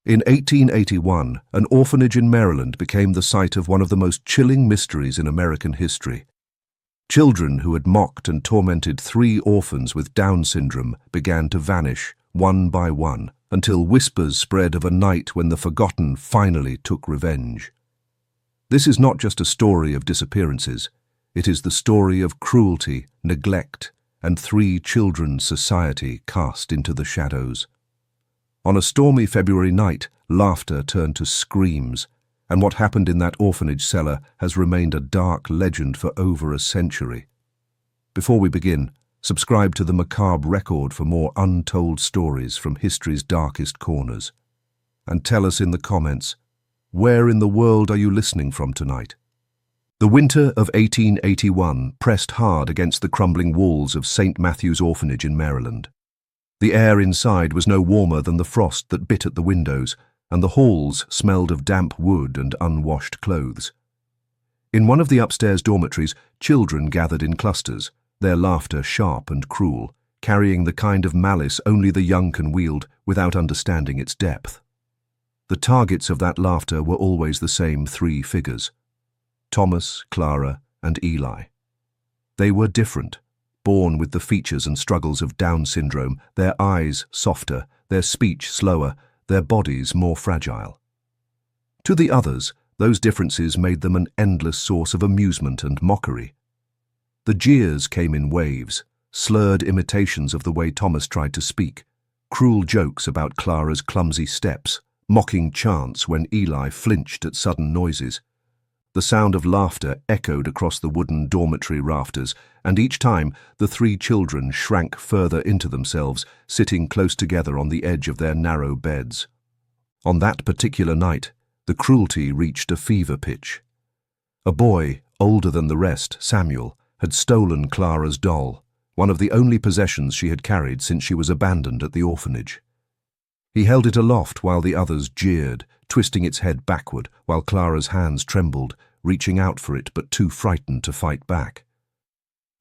In 1881, an orphanage in Maryland became the site of one of the most chilling mysteries in American history. Children who had mocked and tormented 3 orphans with Down syndrome began to vanish, one by one, until whispers spread of a night when the forgotten finally took revenge. This is not just a story of disappearances. It is the story of cruelty, neglect, and 3 children's society cast into the shadows. On a stormy February night, laughter turned to screams, and what happened in that orphanage cellar has remained a dark legend for over a century. Before we begin, subscribe to the Macabre Record for more untold stories from history's darkest corners. And tell us in the comments, where in the world are you listening from tonight? The winter of 1881 pressed hard against the crumbling walls of St. Matthew's Orphanage in Maryland. The air inside was no warmer than the frost that bit at the windows, and the halls smelled of damp wood and unwashed clothes. In one of the upstairs dormitories, children gathered in clusters, their laughter sharp and cruel, carrying the kind of malice only the young can wield without understanding its depth. The targets of that laughter were always the same 3 figures: Thomas, Clara, and Eli. They were different, born with the features and struggles of Down syndrome, their eyes softer, their speech slower, their bodies more fragile. To the others, those differences made them an endless source of amusement and mockery. The jeers came in waves, slurred imitations of the way Thomas tried to speak, cruel jokes about Clara's clumsy steps, mocking chants when Eli flinched at sudden noises. The sound of laughter echoed across the wooden dormitory rafters, and each time the 3 children shrank further into themselves, sitting close together on the edge of their narrow beds. On that particular night, the cruelty reached a fever pitch. A boy, older than the rest, Samuel, had stolen Clara's doll, one of the only possessions she had carried since she was abandoned at the orphanage. He held it aloft while the others jeered, twisting its head backward while Clara's hands trembled, reaching out for it but too frightened to fight back.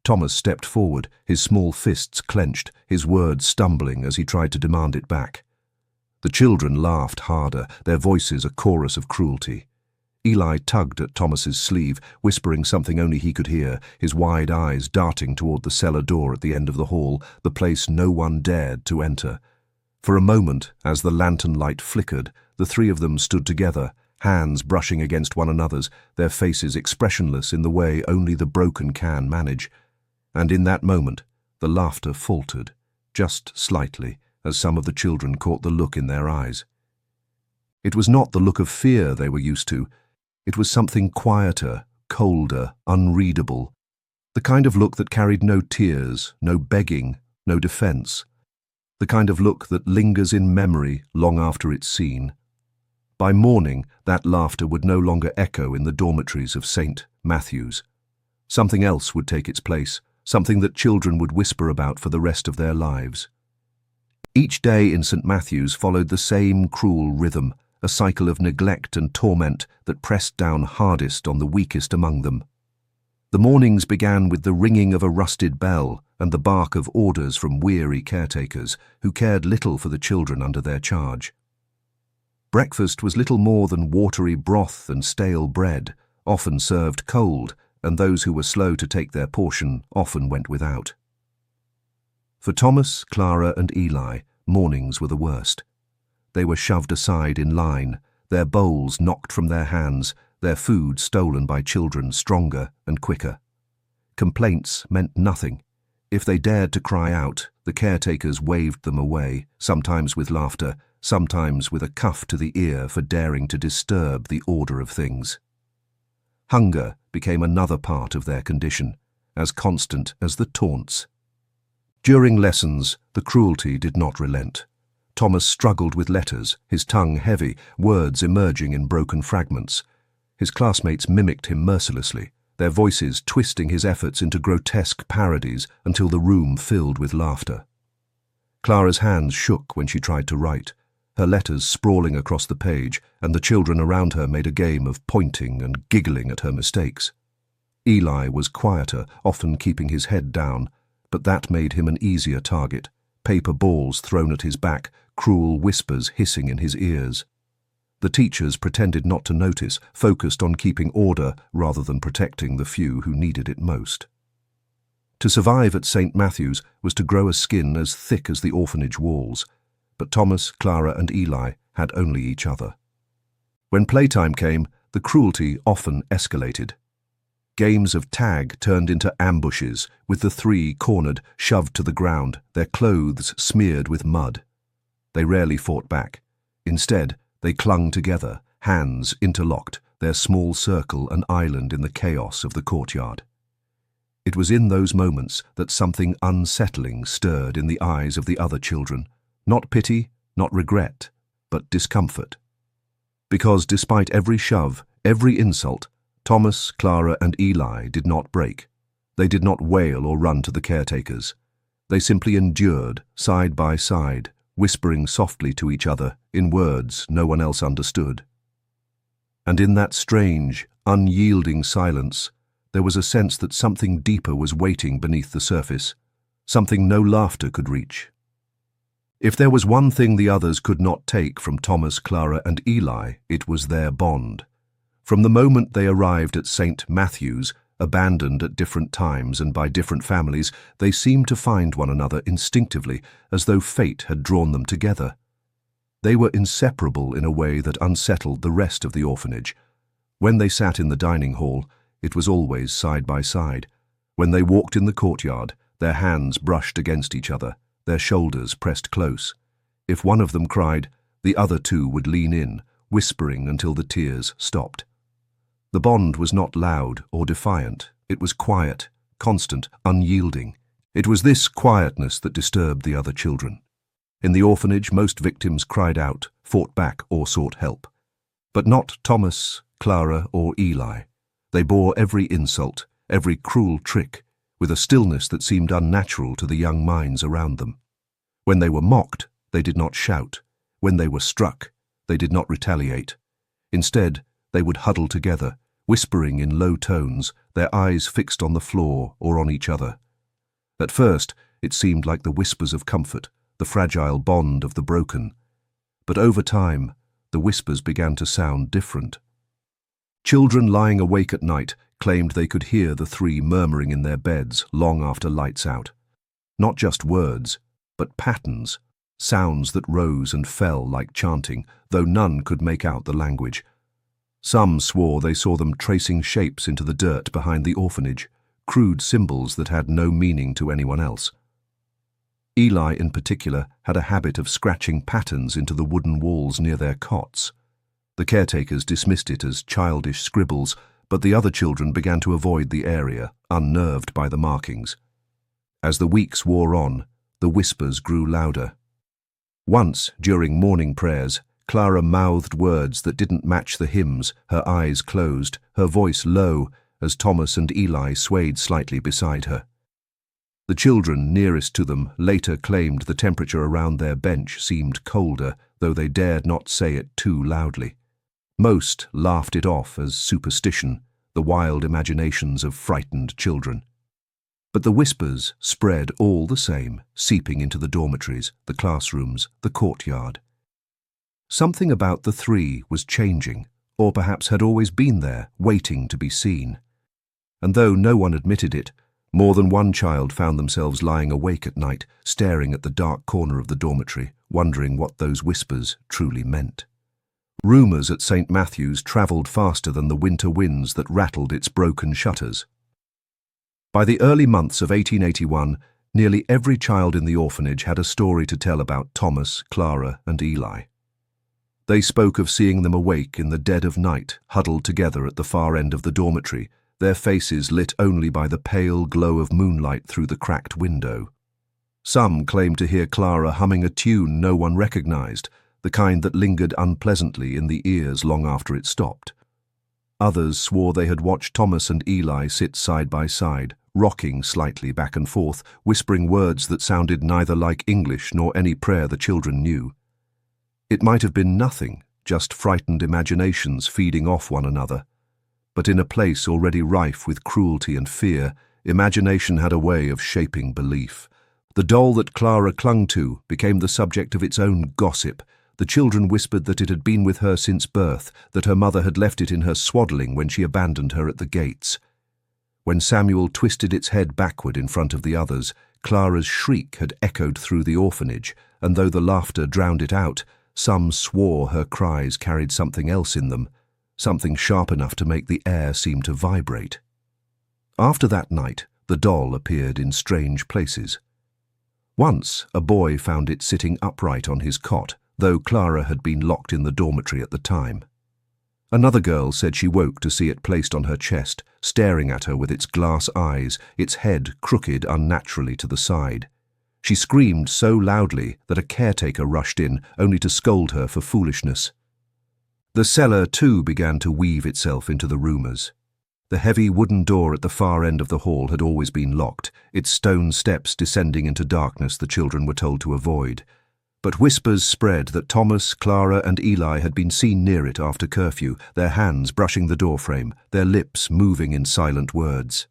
Thomas stepped forward, his small fists clenched, his words stumbling as he tried to demand it back. The children laughed harder, their voices a chorus of cruelty. Eli tugged at Thomas's sleeve, whispering something only he could hear, his wide eyes darting toward the cellar door at the end of the hall, the place no one dared to enter. For a moment, as the lantern light flickered, the 3 of them stood together, hands brushing against one another's, their faces expressionless in the way only the broken can manage. And in that moment, the laughter faltered, just slightly, as some of the children caught the look in their eyes. It was not the look of fear they were used to. It was something quieter, colder, unreadable, the kind of look that carried no tears, no begging, no defense, the kind of look that lingers in memory long after it's seen. By morning, that laughter would no longer echo in the dormitories of St. Matthew's. Something else would take its place, something that children would whisper about for the rest of their lives. Each day in St. Matthew's followed the same cruel rhythm, a cycle of neglect and torment that pressed down hardest on the weakest among them. The mornings began with the ringing of a rusted bell and the bark of orders from weary caretakers who cared little for the children under their charge. Breakfast was little more than watery broth and stale bread, often served cold, and those who were slow to take their portion often went without. For Thomas, Clara, and Eli, mornings were the worst. They were shoved aside in line, their bowls knocked from their hands, their food stolen by children stronger and quicker. Complaints meant nothing. If they dared to cry out, the caretakers waved them away, sometimes with laughter, sometimes with a cuff to the ear for daring to disturb the order of things. Hunger became another part of their condition, as constant as the taunts. During lessons, the cruelty did not relent. Thomas struggled with letters, his tongue heavy, words emerging in broken fragments. His classmates mimicked him mercilessly, their voices twisting his efforts into grotesque parodies until the room filled with laughter. Clara's hands shook when she tried to write, her letters sprawling across the page, and the children around her made a game of pointing and giggling at her mistakes. Eli was quieter, often keeping his head down, but that made him an easier target, paper balls thrown at his back, cruel whispers hissing in his ears. The teachers pretended not to notice, focused on keeping order rather than protecting the few who needed it most. To survive at St. Matthew's was to grow a skin as thick as the orphanage walls, but Thomas, Clara, and Eli had only each other. When playtime came, the cruelty often escalated. Games of tag turned into ambushes, with the three cornered, shoved to the ground, their clothes smeared with mud. They rarely fought back. Instead, they clung together, hands interlocked, their small circle an island in the chaos of the courtyard. It was in those moments that something unsettling stirred in the eyes of the other children. Not pity, not regret, but discomfort. Because despite every shove, every insult, Thomas, Clara, and Eli did not break. They did not wail or run to the caretakers. They simply endured, side by side, whispering softly to each other in words no one else understood. And in that strange, unyielding silence, there was a sense that something deeper was waiting beneath the surface, something no laughter could reach. If there was one thing the others could not take from Thomas, Clara, and Eli, it was their bond. From the moment they arrived at St. Matthew's, abandoned at different times and by different families, they seemed to find one another instinctively, as though fate had drawn them together. They were inseparable in a way that unsettled the rest of the orphanage. When they sat in the dining hall, it was always side by side. When they walked in the courtyard, their hands brushed against each other, their shoulders pressed close. If one of them cried, the other two would lean in, whispering until the tears stopped. The bond was not loud or defiant. It was quiet, constant, unyielding. It was this quietness that disturbed the other children. In the orphanage, most victims cried out, fought back, or sought help. But not Thomas, Clara, or Eli. They bore every insult, every cruel trick, with a stillness that seemed unnatural to the young minds around them. When they were mocked, they did not shout. When they were struck, they did not retaliate. Instead, they would huddle together, whispering in low tones, their eyes fixed on the floor or on each other. At first, it seemed like the whispers of comfort, the fragile bond of the broken. But over time, the whispers began to sound different. Children lying awake at night claimed they could hear the three murmuring in their beds long after lights out. Not just words, but patterns, sounds that rose and fell like chanting, though none could make out the language. Some swore they saw them tracing shapes into the dirt behind the orphanage, crude symbols that had no meaning to anyone else. Eli, in particular, had a habit of scratching patterns into the wooden walls near their cots. The caretakers dismissed it as childish scribbles, but the other children began to avoid the area, unnerved by the markings. As the weeks wore on, the whispers grew louder. Once, during morning prayers, Clara mouthed words that didn't match the hymns, her eyes closed, her voice low, as Thomas and Eli swayed slightly beside her. The children nearest to them later claimed the temperature around their bench seemed colder, though they dared not say it too loudly. Most laughed it off as superstition, the wild imaginations of frightened children. But the whispers spread all the same, seeping into the dormitories, the classrooms, the courtyard. Something about the three was changing, or perhaps had always been there, waiting to be seen. And though no one admitted it, more than one child found themselves lying awake at night, staring at the dark corner of the dormitory, wondering what those whispers truly meant. Rumours at St. Matthew's travelled faster than the winter winds that rattled its broken shutters. By the early months of 1881, nearly every child in the orphanage had a story to tell about Thomas, Clara, and Eli. They spoke of seeing them awake in the dead of night, huddled together at the far end of the dormitory, their faces lit only by the pale glow of moonlight through the cracked window. Some claimed to hear Clara humming a tune no one recognized, the kind that lingered unpleasantly in the ears long after it stopped. Others swore they had watched Thomas and Eli sit side by side, rocking slightly back and forth, whispering words that sounded neither like English nor any prayer the children knew. It might have been nothing, just frightened imaginations feeding off one another. But in a place already rife with cruelty and fear, imagination had a way of shaping belief. The doll that Clara clung to became the subject of its own gossip, The children whispered that it had been with her since birth, that her mother had left it in her swaddling when she abandoned her at the gates. When Samuel twisted its head backward in front of the others, Clara's shriek had echoed through the orphanage, and though the laughter drowned it out, some swore her cries carried something else in them, something sharp enough to make the air seem to vibrate. After that night, the doll appeared in strange places. Once, a boy found it sitting upright on his cot, though Clara had been locked in the dormitory at the time. Another girl said she woke to see it placed on her chest, staring at her with its glass eyes, its head crooked unnaturally to the side. She screamed so loudly that a caretaker rushed in, only to scold her for foolishness. The cellar, too, began to weave itself into the rumours. The heavy wooden door at the far end of the hall had always been locked, its stone steps descending into darkness the children were told to avoid. But whispers spread that Thomas, Clara and Eli had been seen near it after curfew, their hands brushing the doorframe, their lips moving in silent words.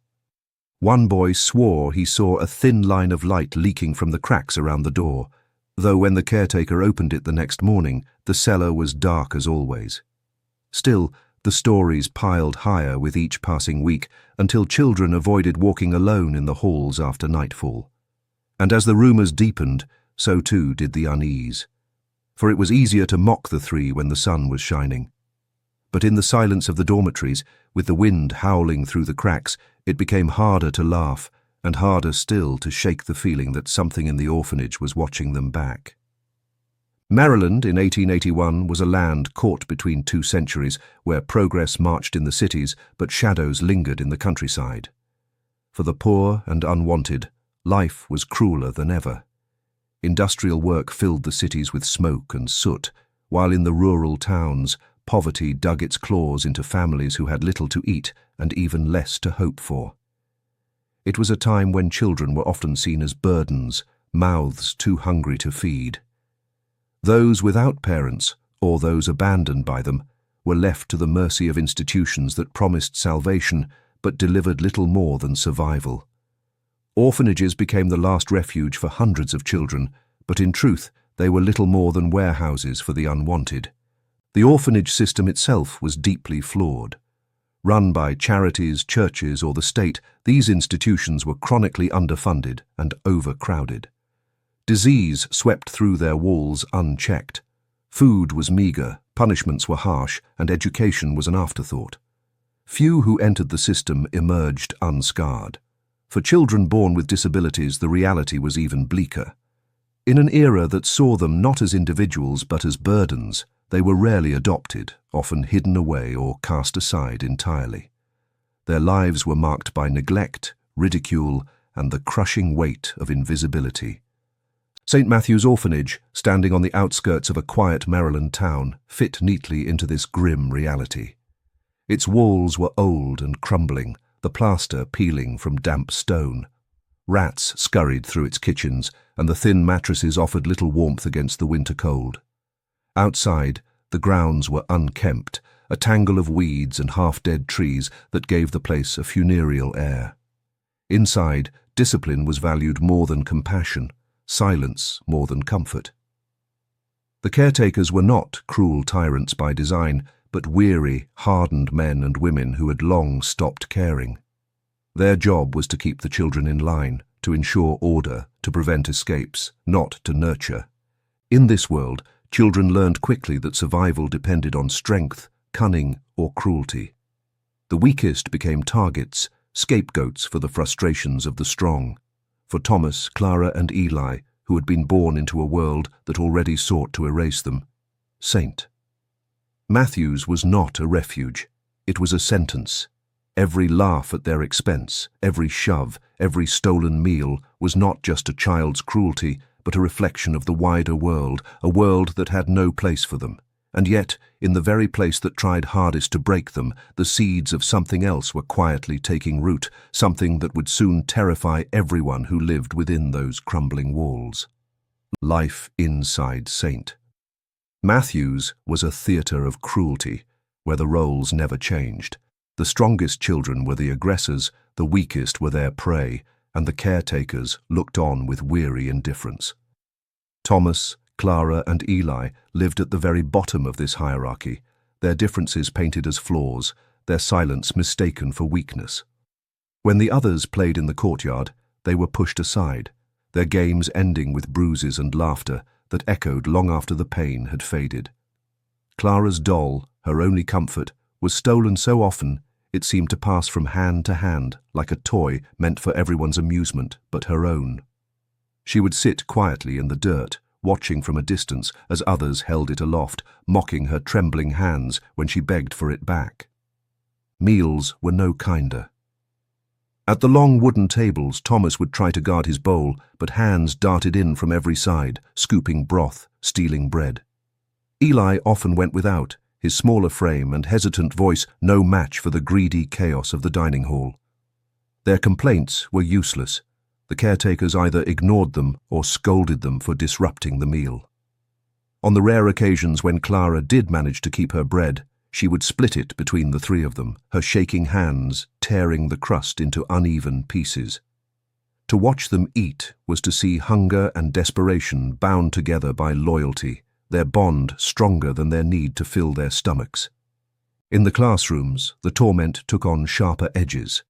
One boy swore he saw a thin line of light leaking from the cracks around the door, though when the caretaker opened it the next morning, the cellar was dark as always. Still, the stories piled higher with each passing week until children avoided walking alone in the halls after nightfall. And as the rumours deepened, so too did the unease. For it was easier to mock the three when the sun was shining. But in the silence of the dormitories, with the wind howling through the cracks, it became harder to laugh, and harder still to shake the feeling that something in the orphanage was watching them back. Maryland in 1881 was a land caught between two centuries, where progress marched in the cities but shadows lingered in the countryside. For the poor and unwanted, life was crueler than ever. Industrial work filled the cities with smoke and soot, while in the rural towns, poverty dug its claws into families who had little to eat and even less to hope for. It was a time when children were often seen as burdens, mouths too hungry to feed. Those without parents, or those abandoned by them, were left to the mercy of institutions that promised salvation but delivered little more than survival. Orphanages became the last refuge for hundreds of children, but in truth they were little more than warehouses for the unwanted. The orphanage system itself was deeply flawed. Run by charities, churches, or the state, these institutions were chronically underfunded and overcrowded. Disease swept through their walls unchecked. Food was meagre, punishments were harsh, and education was an afterthought. Few who entered the system emerged unscarred. For children born with disabilities, the reality was even bleaker. In an era that saw them not as individuals but as burdens, they were rarely adopted, often hidden away or cast aside entirely. Their lives were marked by neglect, ridicule, and the crushing weight of invisibility. St. Matthew's Orphanage, standing on the outskirts of a quiet Maryland town, fit neatly into this grim reality. Its walls were old and crumbling, the plaster peeling from damp stone. Rats scurried through its kitchens, and the thin mattresses offered little warmth against the winter cold. Outside, the grounds were unkempt, a tangle of weeds and half-dead trees that gave the place a funereal air. Inside, discipline was valued more than compassion, silence more than comfort. The caretakers were not cruel tyrants by design, but weary, hardened men and women who had long stopped caring. Their job was to keep the children in line, to ensure order, to prevent escapes, not to nurture. In this world, children learned quickly that survival depended on strength, cunning, or cruelty. The weakest became targets, scapegoats for the frustrations of the strong. For Thomas, Clara, and Eli, who had been born into a world that already sought to erase them. Saint. Matthew's was not a refuge. It was a sentence. Every laugh at their expense, every shove, every stolen meal was not just a child's cruelty, but a reflection of the wider world, a world that had no place for them. And yet, in the very place that tried hardest to break them, the seeds of something else were quietly taking root, something that would soon terrify everyone who lived within those crumbling walls. Life inside Saint. Matthew's was a theatre of cruelty, where the roles never changed. The strongest children were the aggressors, the weakest were their prey, and the caretakers looked on with weary indifference. Thomas, Clara, and Eli lived at the very bottom of this hierarchy, their differences painted as flaws, their silence mistaken for weakness. When the others played in the courtyard, they were pushed aside, their games ending with bruises and laughter that echoed long after the pain had faded. Clara's doll, her only comfort, was stolen so often it seemed to pass from hand to hand like a toy meant for everyone's amusement but her own. She would sit quietly in the dirt, watching from a distance as others held it aloft, mocking her trembling hands when she begged for it back. Meals were no kinder. At the long wooden tables, Thomas would try to guard his bowl, but hands darted in from every side, scooping broth, stealing bread. Eli often went without, his smaller frame and hesitant voice no match for the greedy chaos of the dining hall. Their complaints were useless. The caretakers either ignored them or scolded them for disrupting the meal. On the rare occasions when Clara did manage to keep her bread, she would split it between the three of them, her shaking hands tearing the crust into uneven pieces. To watch them eat was to see hunger and desperation bound together by loyalty, their bond stronger than their need to fill their stomachs. In the classrooms, the torment took on sharper edges.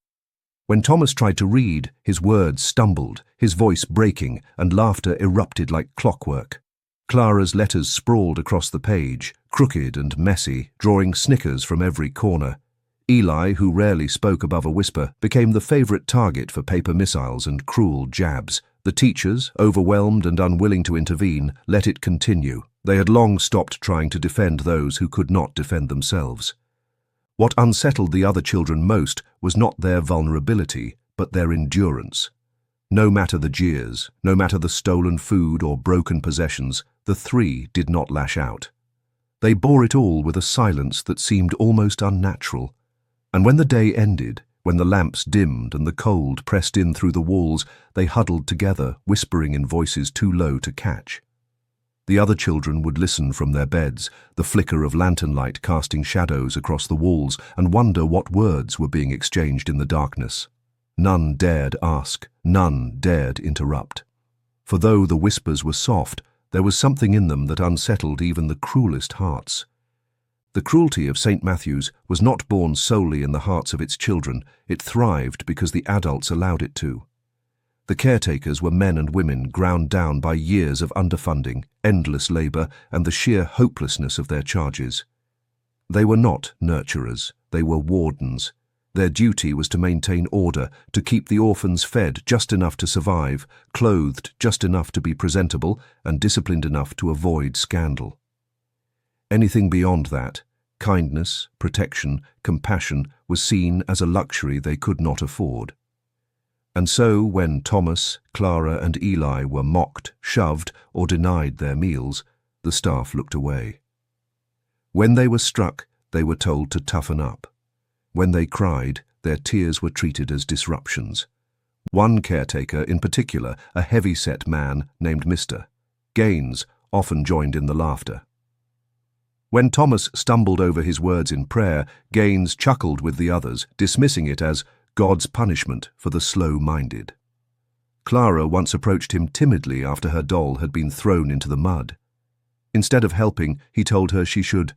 When Thomas tried to read, his words stumbled, his voice breaking, and laughter erupted like clockwork. Clara's letters sprawled across the page, crooked and messy, drawing snickers from every corner. Eli, who rarely spoke above a whisper, became the favorite target for paper missiles and cruel jabs. The teachers, overwhelmed and unwilling to intervene, let it continue. They had long stopped trying to defend those who could not defend themselves. What unsettled the other children most was not their vulnerability, but their endurance. No matter the jeers, no matter the stolen food or broken possessions, the three did not lash out. They bore it all with a silence that seemed almost unnatural. And when the day ended, when the lamps dimmed and the cold pressed in through the walls, they huddled together, whispering in voices too low to catch. The other children would listen from their beds, the flicker of lantern light casting shadows across the walls, and wonder what words were being exchanged in the darkness. None dared ask, none dared interrupt. For though the whispers were soft, there was something in them that unsettled even the cruelest hearts. The cruelty of St. Matthew's was not born solely in the hearts of its children, it thrived because the adults allowed it to. The caretakers were men and women ground down by years of underfunding, endless labor, and the sheer hopelessness of their charges. They were not nurturers, they were wardens. Their duty was to maintain order, to keep the orphans fed just enough to survive, clothed just enough to be presentable, and disciplined enough to avoid scandal. Anything beyond that, kindness, protection, compassion, was seen as a luxury they could not afford. And so, when Thomas, Clara, and Eli were mocked, shoved, or denied their meals, the staff looked away. When they were struck, they were told to toughen up. When they cried, their tears were treated as disruptions. One caretaker in particular, a heavy-set man named Mr. Gaines, often joined in the laughter. When Thomas stumbled over his words in prayer, Gaines chuckled with the others, dismissing it as God's punishment for the slow-minded. Clara once approached him timidly after her doll had been thrown into the mud. Instead of helping, he told her she should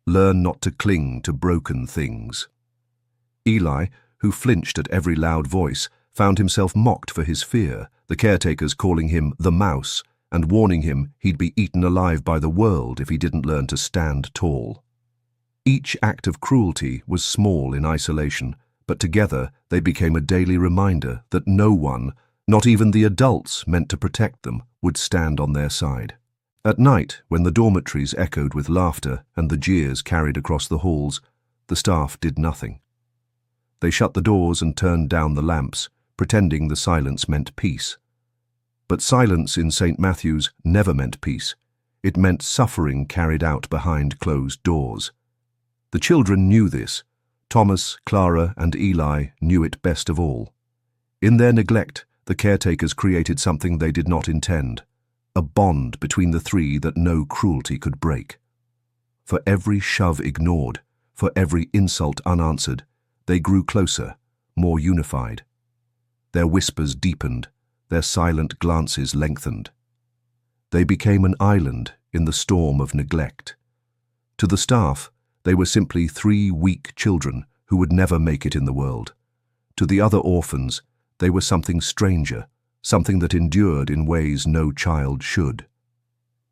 learn not to cling to broken things. Eli, who flinched at every loud voice, found himself mocked for his fear, the caretakers calling him the mouse and warning him he'd be eaten alive by the world if he didn't learn to stand tall. Each act of cruelty was small in isolation, but together they became a daily reminder that no one, not even the adults meant to protect them, would stand on their side. At night, when the dormitories echoed with laughter and the jeers carried across the halls, the staff did nothing. They shut the doors and turned down the lamps, pretending the silence meant peace. But silence in St. Matthew's never meant peace. It meant suffering carried out behind closed doors. The children knew this. Thomas, Clara, and Eli knew it best of all. In their neglect, the caretakers created something they did not intend, a bond between the three that no cruelty could break. For every shove ignored, for every insult unanswered, they grew closer, more unified. Their whispers deepened, their silent glances lengthened. They became an island in the storm of neglect. To the staff, they were simply 3 weak children who would never make it in the world. To the other orphans, they were something stranger, something that endured in ways no child should.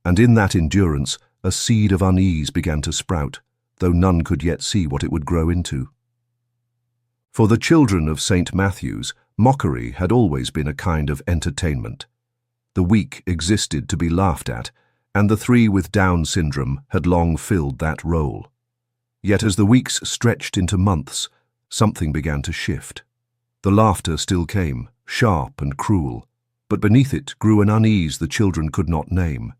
And in that endurance, a seed of unease began to sprout, though none could yet see what it would grow into. For the children of St. Matthew's, mockery had always been a kind of entertainment. The weak existed to be laughed at, and the 3 with Down syndrome had long filled that role. Yet as the weeks stretched into months, something began to shift. The laughter still came, sharp and cruel, but beneath it grew an unease the children could not name.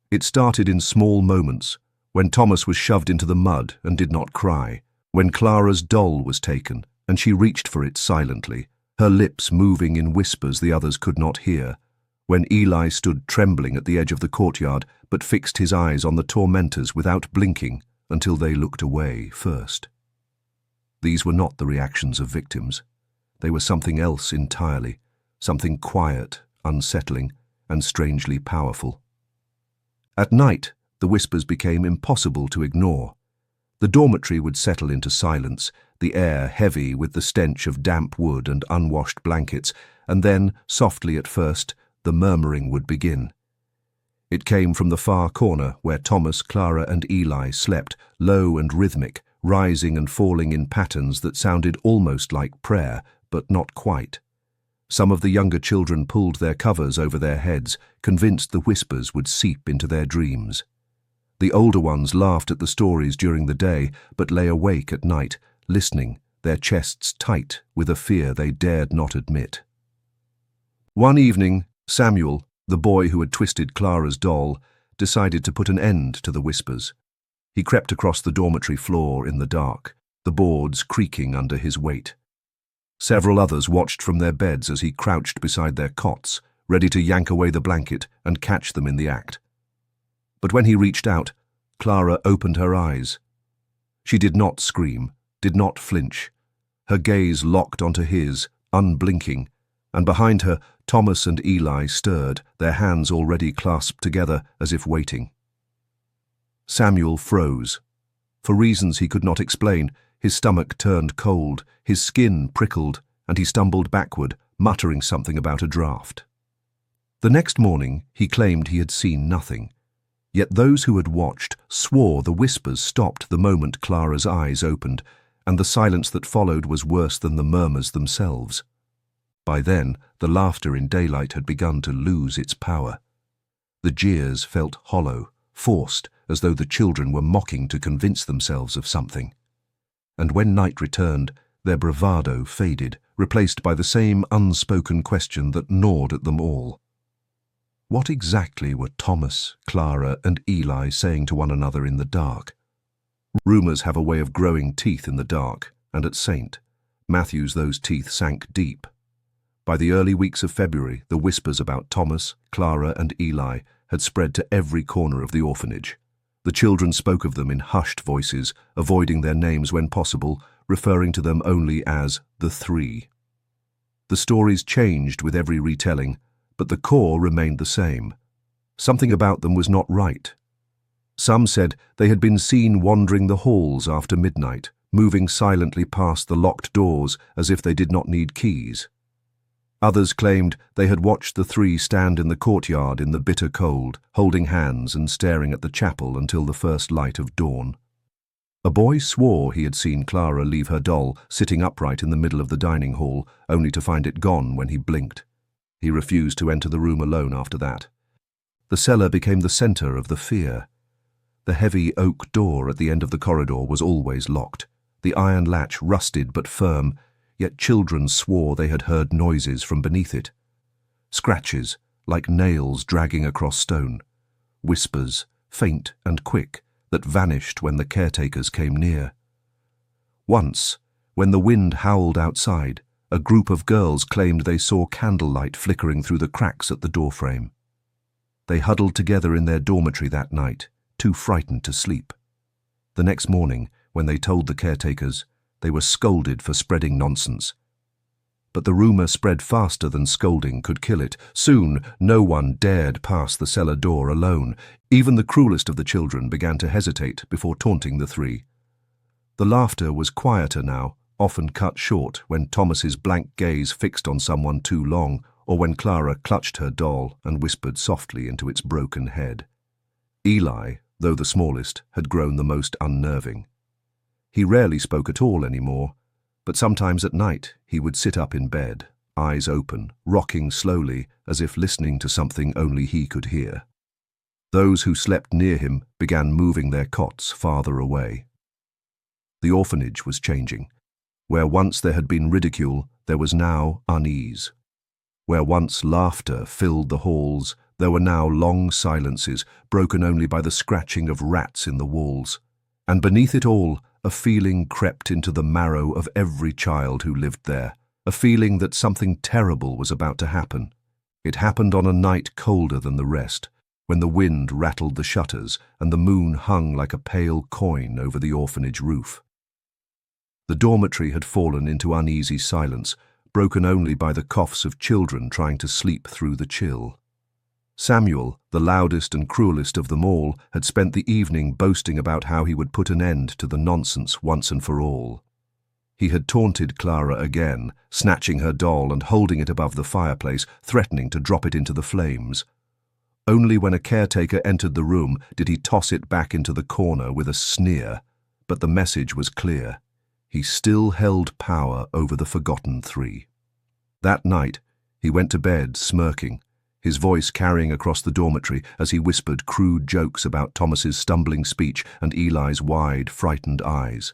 It started in small moments, when Thomas was shoved into the mud and did not cry, when Clara's doll was taken and she reached for it silently, her lips moving in whispers the others could not hear, when Eli stood trembling at the edge of the courtyard but fixed his eyes on the tormentors without blinking until they looked away first. These were not the reactions of victims. They were something else entirely, something quiet, unsettling, and strangely powerful. At night, the whispers became impossible to ignore. The dormitory would settle into silence, the air heavy with the stench of damp wood and unwashed blankets, and then, softly at first, the murmuring would begin. It came from the far corner where Thomas, Clara, and Eli slept, low and rhythmic, rising and falling in patterns that sounded almost like prayer, but not quite. Some of the younger children pulled their covers over their heads, convinced the whispers would seep into their dreams. The older ones laughed at the stories during the day, but lay awake at night, listening, their chests tight with a fear they dared not admit. One evening, Samuel, the boy who had twisted Clara's doll, decided to put an end to the whispers. He crept across the dormitory floor in the dark, the boards creaking under his weight. Several others watched from their beds as he crouched beside their cots, ready to yank away the blanket and catch them in the act. But when he reached out, Clara opened her eyes. She did not scream, did not flinch. Her gaze locked onto his, unblinking, and behind her, Thomas and Eli stirred, their hands already clasped together as if waiting. Samuel froze. For reasons he could not explain, his stomach turned cold, his skin prickled, and he stumbled backward, muttering something about a draft. The next morning, he claimed he had seen nothing. Yet those who had watched swore the whispers stopped the moment Clara's eyes opened, and the silence that followed was worse than the murmurs themselves. By then, the laughter in daylight had begun to lose its power. The jeers felt hollow, forced, as though the children were mocking to convince themselves of something. And when night returned, their bravado faded, replaced by the same unspoken question that gnawed at them all. What exactly were Thomas, Clara, and Eli saying to one another in the dark? Rumours have a way of growing teeth in the dark, and at St. Matthew's those teeth sank deep. By the early weeks of February, the whispers about Thomas, Clara, and Eli had spread to every corner of the orphanage. The children spoke of them in hushed voices, avoiding their names when possible, referring to them only as the 3. The stories changed with every retelling, but the core remained the same. Something about them was not right. Some said they had been seen wandering the halls after midnight, moving silently past the locked doors as if they did not need keys. Others claimed they had watched the 3 stand in the courtyard in the bitter cold, holding hands and staring at the chapel until the first light of dawn. A boy swore he had seen Clara leave her doll sitting upright in the middle of the dining hall, only to find it gone when he blinked. He refused to enter the room alone after that. The cellar became the centre of the fear. The heavy oak door at the end of the corridor was always locked, the iron latch rusted but firm, yet children swore they had heard noises from beneath it. Scratches, like nails dragging across stone. Whispers, faint and quick, that vanished when the caretakers came near. Once, when the wind howled outside, a group of girls claimed they saw candlelight flickering through the cracks at the doorframe. They huddled together in their dormitory that night, too frightened to sleep. The next morning, when they told the caretakers, they were scolded for spreading nonsense. But the rumor spread faster than scolding could kill it. Soon, no one dared pass the cellar door alone. Even the cruelest of the children began to hesitate before taunting the three. The laughter was quieter now, often cut short when Thomas's blank gaze fixed on someone too long, or when Clara clutched her doll and whispered softly into its broken head. Eli, though the smallest, had grown the most unnerving. He rarely spoke at all anymore, but sometimes at night he would sit up in bed, eyes open, rocking slowly as if listening to something only he could hear. Those who slept near him began moving their cots farther away. The orphanage was changing. Where once there had been ridicule, there was now unease. Where once laughter filled the halls, there were now long silences, broken only by the scratching of rats in the walls. And beneath it all, a feeling crept into the marrow of every child who lived there, a feeling that something terrible was about to happen. It happened on a night colder than the rest, when the wind rattled the shutters and the moon hung like a pale coin over the orphanage roof. The dormitory had fallen into uneasy silence, broken only by the coughs of children trying to sleep through the chill. Samuel, the loudest and cruelest of them all, had spent the evening boasting about how he would put an end to the nonsense once and for all. He had taunted Clara again, snatching her doll and holding it above the fireplace, threatening to drop it into the flames. Only when a caretaker entered the room did he toss it back into the corner with a sneer, but the message was clear. He still held power over the forgotten three. That night, he went to bed smirking, his voice carrying across the dormitory as he whispered crude jokes about Thomas's stumbling speech and Eli's wide, frightened eyes.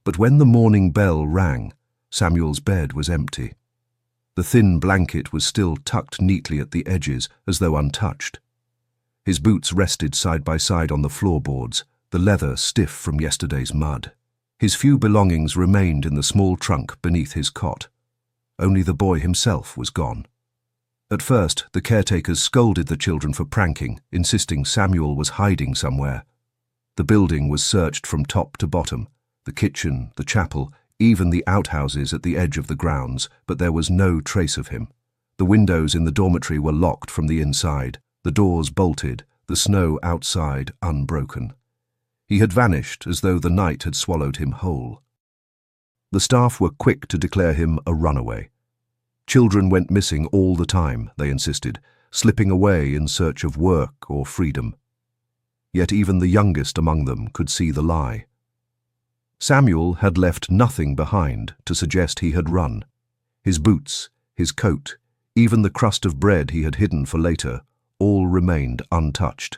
But when the morning bell rang, Samuel's bed was empty. The thin blanket was still tucked neatly at the edges, as though untouched. His boots rested side by side on the floorboards, the leather stiff from yesterday's mud. His few belongings remained in the small trunk beneath his cot. Only the boy himself was gone. At first, the caretakers scolded the children for pranking, insisting Samuel was hiding somewhere. The building was searched from top to bottom, the kitchen, the chapel, even the outhouses at the edge of the grounds, but there was no trace of him. The windows in the dormitory were locked from the inside, the doors bolted, the snow outside unbroken. He had vanished as though the night had swallowed him whole. The staff were quick to declare him a runaway. Children went missing all the time, they insisted, slipping away in search of work or freedom. Yet even the youngest among them could see the lie. Samuel had left nothing behind to suggest he had run. His boots, his coat, even the crust of bread he had hidden for later, all remained untouched.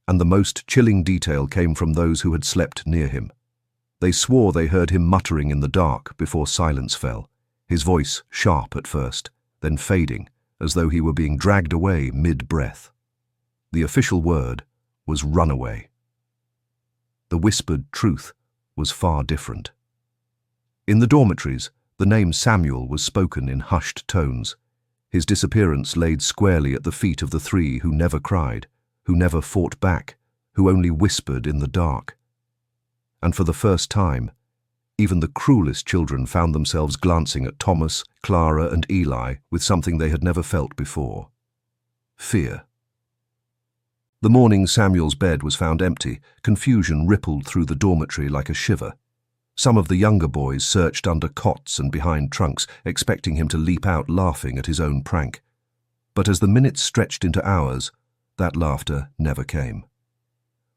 And the most chilling detail came from those who had slept near him. They swore they heard him muttering in the dark before silence fell, his voice sharp at first, then fading, as though he were being dragged away mid-breath. The official word was runaway. The whispered truth was far different. In the dormitories, the name Samuel was spoken in hushed tones, his disappearance laid squarely at the feet of the three who never cried, who never fought back, who only whispered in the dark. And for the first time, even the cruelest children found themselves glancing at Thomas, Clara, and Eli with something they had never felt before: fear. The morning Samuel's bed was found empty, confusion rippled through the dormitory like a shiver. Some of the younger boys searched under cots and behind trunks, expecting him to leap out laughing at his own prank. But as the minutes stretched into hours, that laughter never came.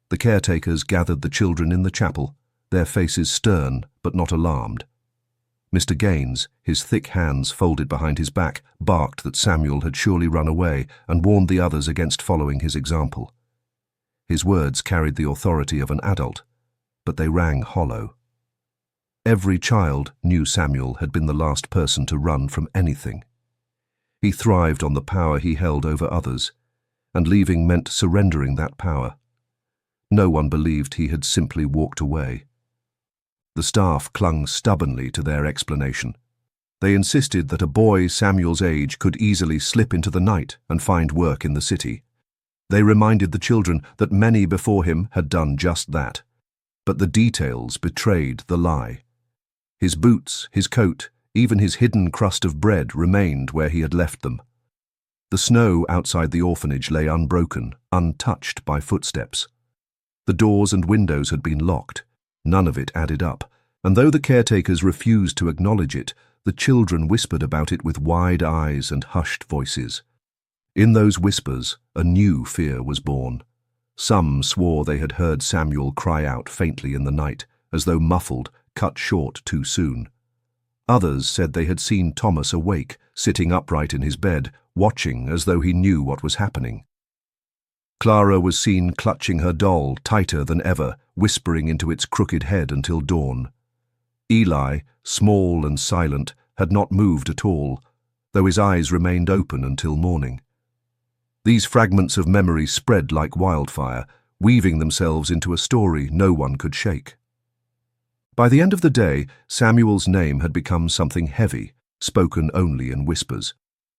The caretakers gathered the children in the chapel, their faces stern but not alarmed. Mr. Gaines, his thick hands folded behind his back, barked that Samuel had surely run away and warned the others against following his example. His words carried the authority of an adult, but they rang hollow. Every child knew Samuel had been the last person to run from anything. He thrived on the power he held over others, and leaving meant surrendering that power. No one believed he had simply walked away. The staff clung stubbornly to their explanation. They insisted that a boy Samuel's age could easily slip into the night and find work in the city. They reminded the children that many before him had done just that. But the details betrayed the lie. His boots, his coat, Even his hidden crust of bread remained where he had left them. The snow outside the orphanage lay unbroken, untouched by footsteps. The doors and windows had been locked. None of it added up, and though the caretakers refused to acknowledge it, the children whispered about it with wide eyes and hushed voices. In those whispers, a new fear was born. Some swore they had heard Samuel cry out faintly in the night, as though muffled, cut short too soon. Others said they had seen Thomas awake, sitting upright in his bed, watching as though he knew what was happening. Clara was seen clutching her doll tighter than ever, whispering into its crooked head until dawn. Eli, small and silent, had not moved at all, though his eyes remained open until morning. These fragments of memory spread like wildfire, weaving themselves into a story no one could shake. By the end of the day, Samuel's name had become something heavy, spoken only in whispers.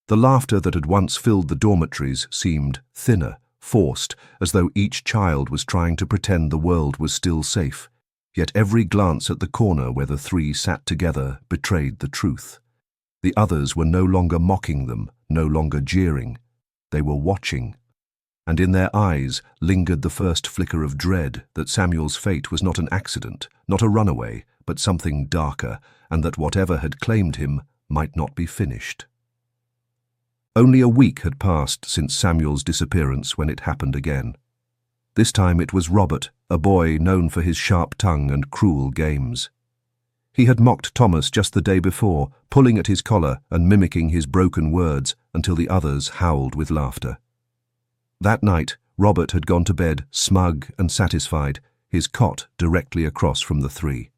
The laughter that had once filled the dormitories seemed thinner, forced, as though each child was trying to pretend the world was still safe. Yet every glance at the corner where the three sat together betrayed the truth. The others were no longer mocking them, no longer jeering. They were watching. And in their eyes lingered the first flicker of dread that Samuel's fate was not an accident, not a runaway, but something darker, and that whatever had claimed him might not be finished. Only a week had passed since Samuel's disappearance when it happened again. This time it was Robert, a boy known for his sharp tongue and cruel games. He had mocked Thomas just the day before, pulling at his collar and mimicking his broken words until the others howled with laughter. That night, Robert had gone to bed smug and satisfied, his cot directly across from the three.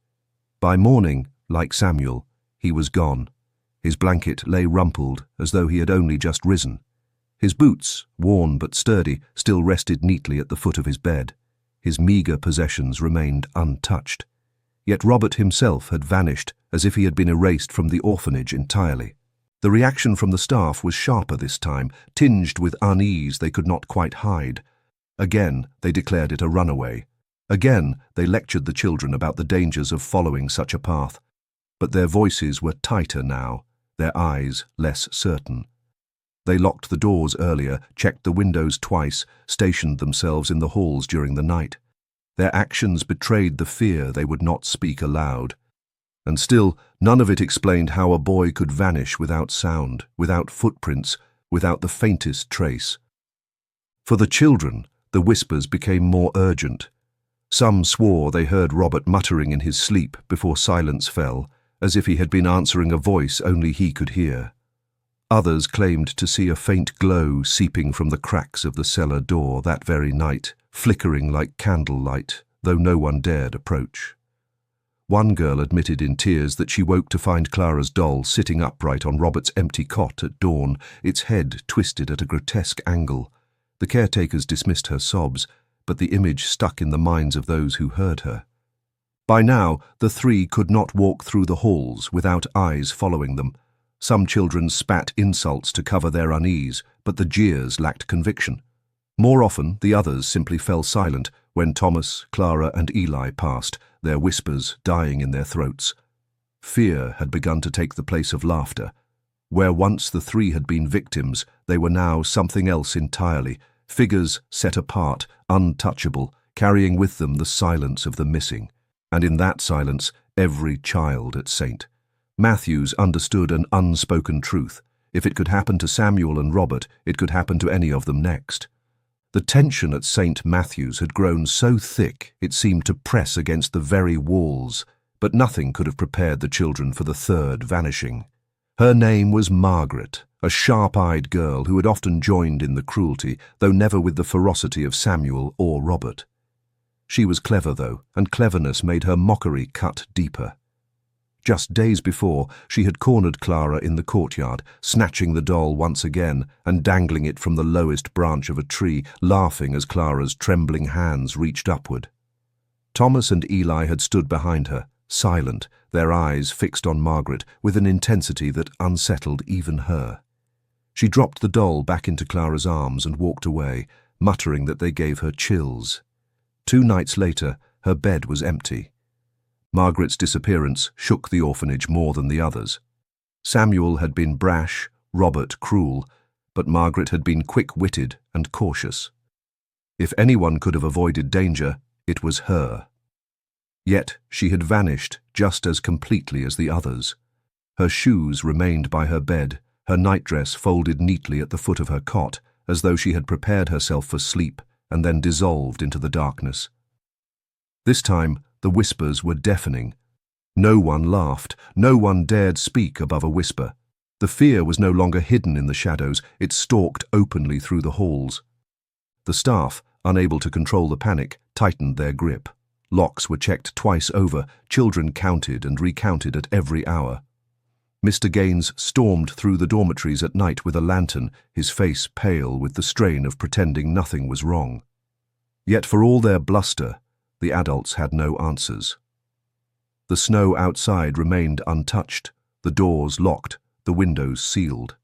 By morning, like Samuel, he was gone. His blanket lay rumpled as though he had only just risen. His boots, worn but sturdy, still rested neatly at the foot of his bed. His meagre possessions remained untouched. Yet Robert himself had vanished as if he had been erased from the orphanage entirely. The reaction from the staff was sharper this time, tinged with unease they could not quite hide. Again, they declared it a runaway. Again, they lectured the children about the dangers of following such a path. But their voices were tighter now, their eyes less certain. They locked the doors earlier, checked the windows twice, stationed themselves in the halls during the night. Their actions betrayed the fear they would not speak aloud. And still, none of it explained how a boy could vanish without sound, without footprints, without the faintest trace. For the children, the whispers became more urgent. Some swore they heard Robert muttering in his sleep before silence fell, as if he had been answering a voice only he could hear. Others claimed to see a faint glow seeping from the cracks of the cellar door that very night, flickering like candlelight, though no one dared approach. One girl admitted in tears that she woke to find Clara's doll sitting upright on Robert's empty cot at dawn, its head twisted at a grotesque angle. The caretakers dismissed her sobs, but the image stuck in the minds of those who heard her. By now, the three could not walk through the halls without eyes following them. Some children spat insults to cover their unease, but the jeers lacked conviction. More often, the others simply fell silent when Thomas, Clara, and Eli passed, their whispers dying in their throats. Fear had begun to take the place of laughter. Where once the three had been victims, they were now something else entirely, figures set apart, untouchable, carrying with them the silence of the missing. And in that silence, every child at St. Matthew's understood an unspoken truth. If it could happen to Samuel and Robert, it could happen to any of them next. The tension at St. Matthew's had grown so thick it seemed to press against the very walls, but nothing could have prepared the children for the third vanishing. Her name was Margaret, a sharp-eyed girl who had often joined in the cruelty, though never with the ferocity of Samuel or Robert. She was clever, though, and cleverness made her mockery cut deeper. Just days before, she had cornered Clara in the courtyard, snatching the doll once again and dangling it from the lowest branch of a tree, laughing as Clara's trembling hands reached upward. Thomas and Eli had stood behind her, silent, their eyes fixed on Margaret with an intensity that unsettled even her. She dropped the doll back into Clara's arms and walked away, muttering that they gave her chills. 2 nights later, her bed was empty. Margaret's disappearance shook the orphanage more than the others. Samuel had been brash, Robert cruel, but Margaret had been quick-witted and cautious. If anyone could have avoided danger, it was her. Yet she had vanished just as completely as the others. Her shoes remained by her bed, her nightdress folded neatly at the foot of her cot, as though she had prepared herself for sleep and then dissolved into the darkness. This time, the whispers were deafening. No one laughed, no one dared speak above a whisper. The fear was no longer hidden in the shadows, it stalked openly through the halls. The staff, unable to control the panic, tightened their grip. Locks were checked twice over, children counted and recounted at every hour. Mr. Gaines stormed through the dormitories at night with a lantern, his face pale with the strain of pretending nothing was wrong. Yet for all their bluster, the adults had no answers. The snow outside remained untouched, the doors locked, the windows sealed.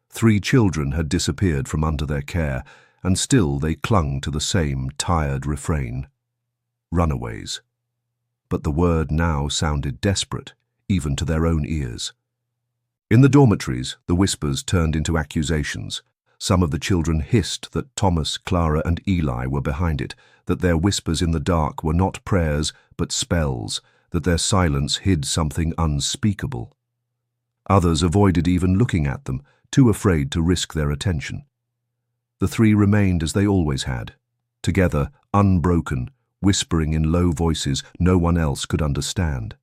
3 children had disappeared from under their care, and still they clung to the same tired refrain. Runaways. But the word now sounded desperate, even to their own ears. In the dormitories, the whispers turned into accusations. Some of the children hissed that Thomas, Clara, and Eli were behind it, that their whispers in the dark were not prayers but spells, that their silence hid something unspeakable. Others avoided even looking at them, too afraid to risk their attention. The 3 remained as they always had, together, unbroken, whispering in low voices no one else could understand.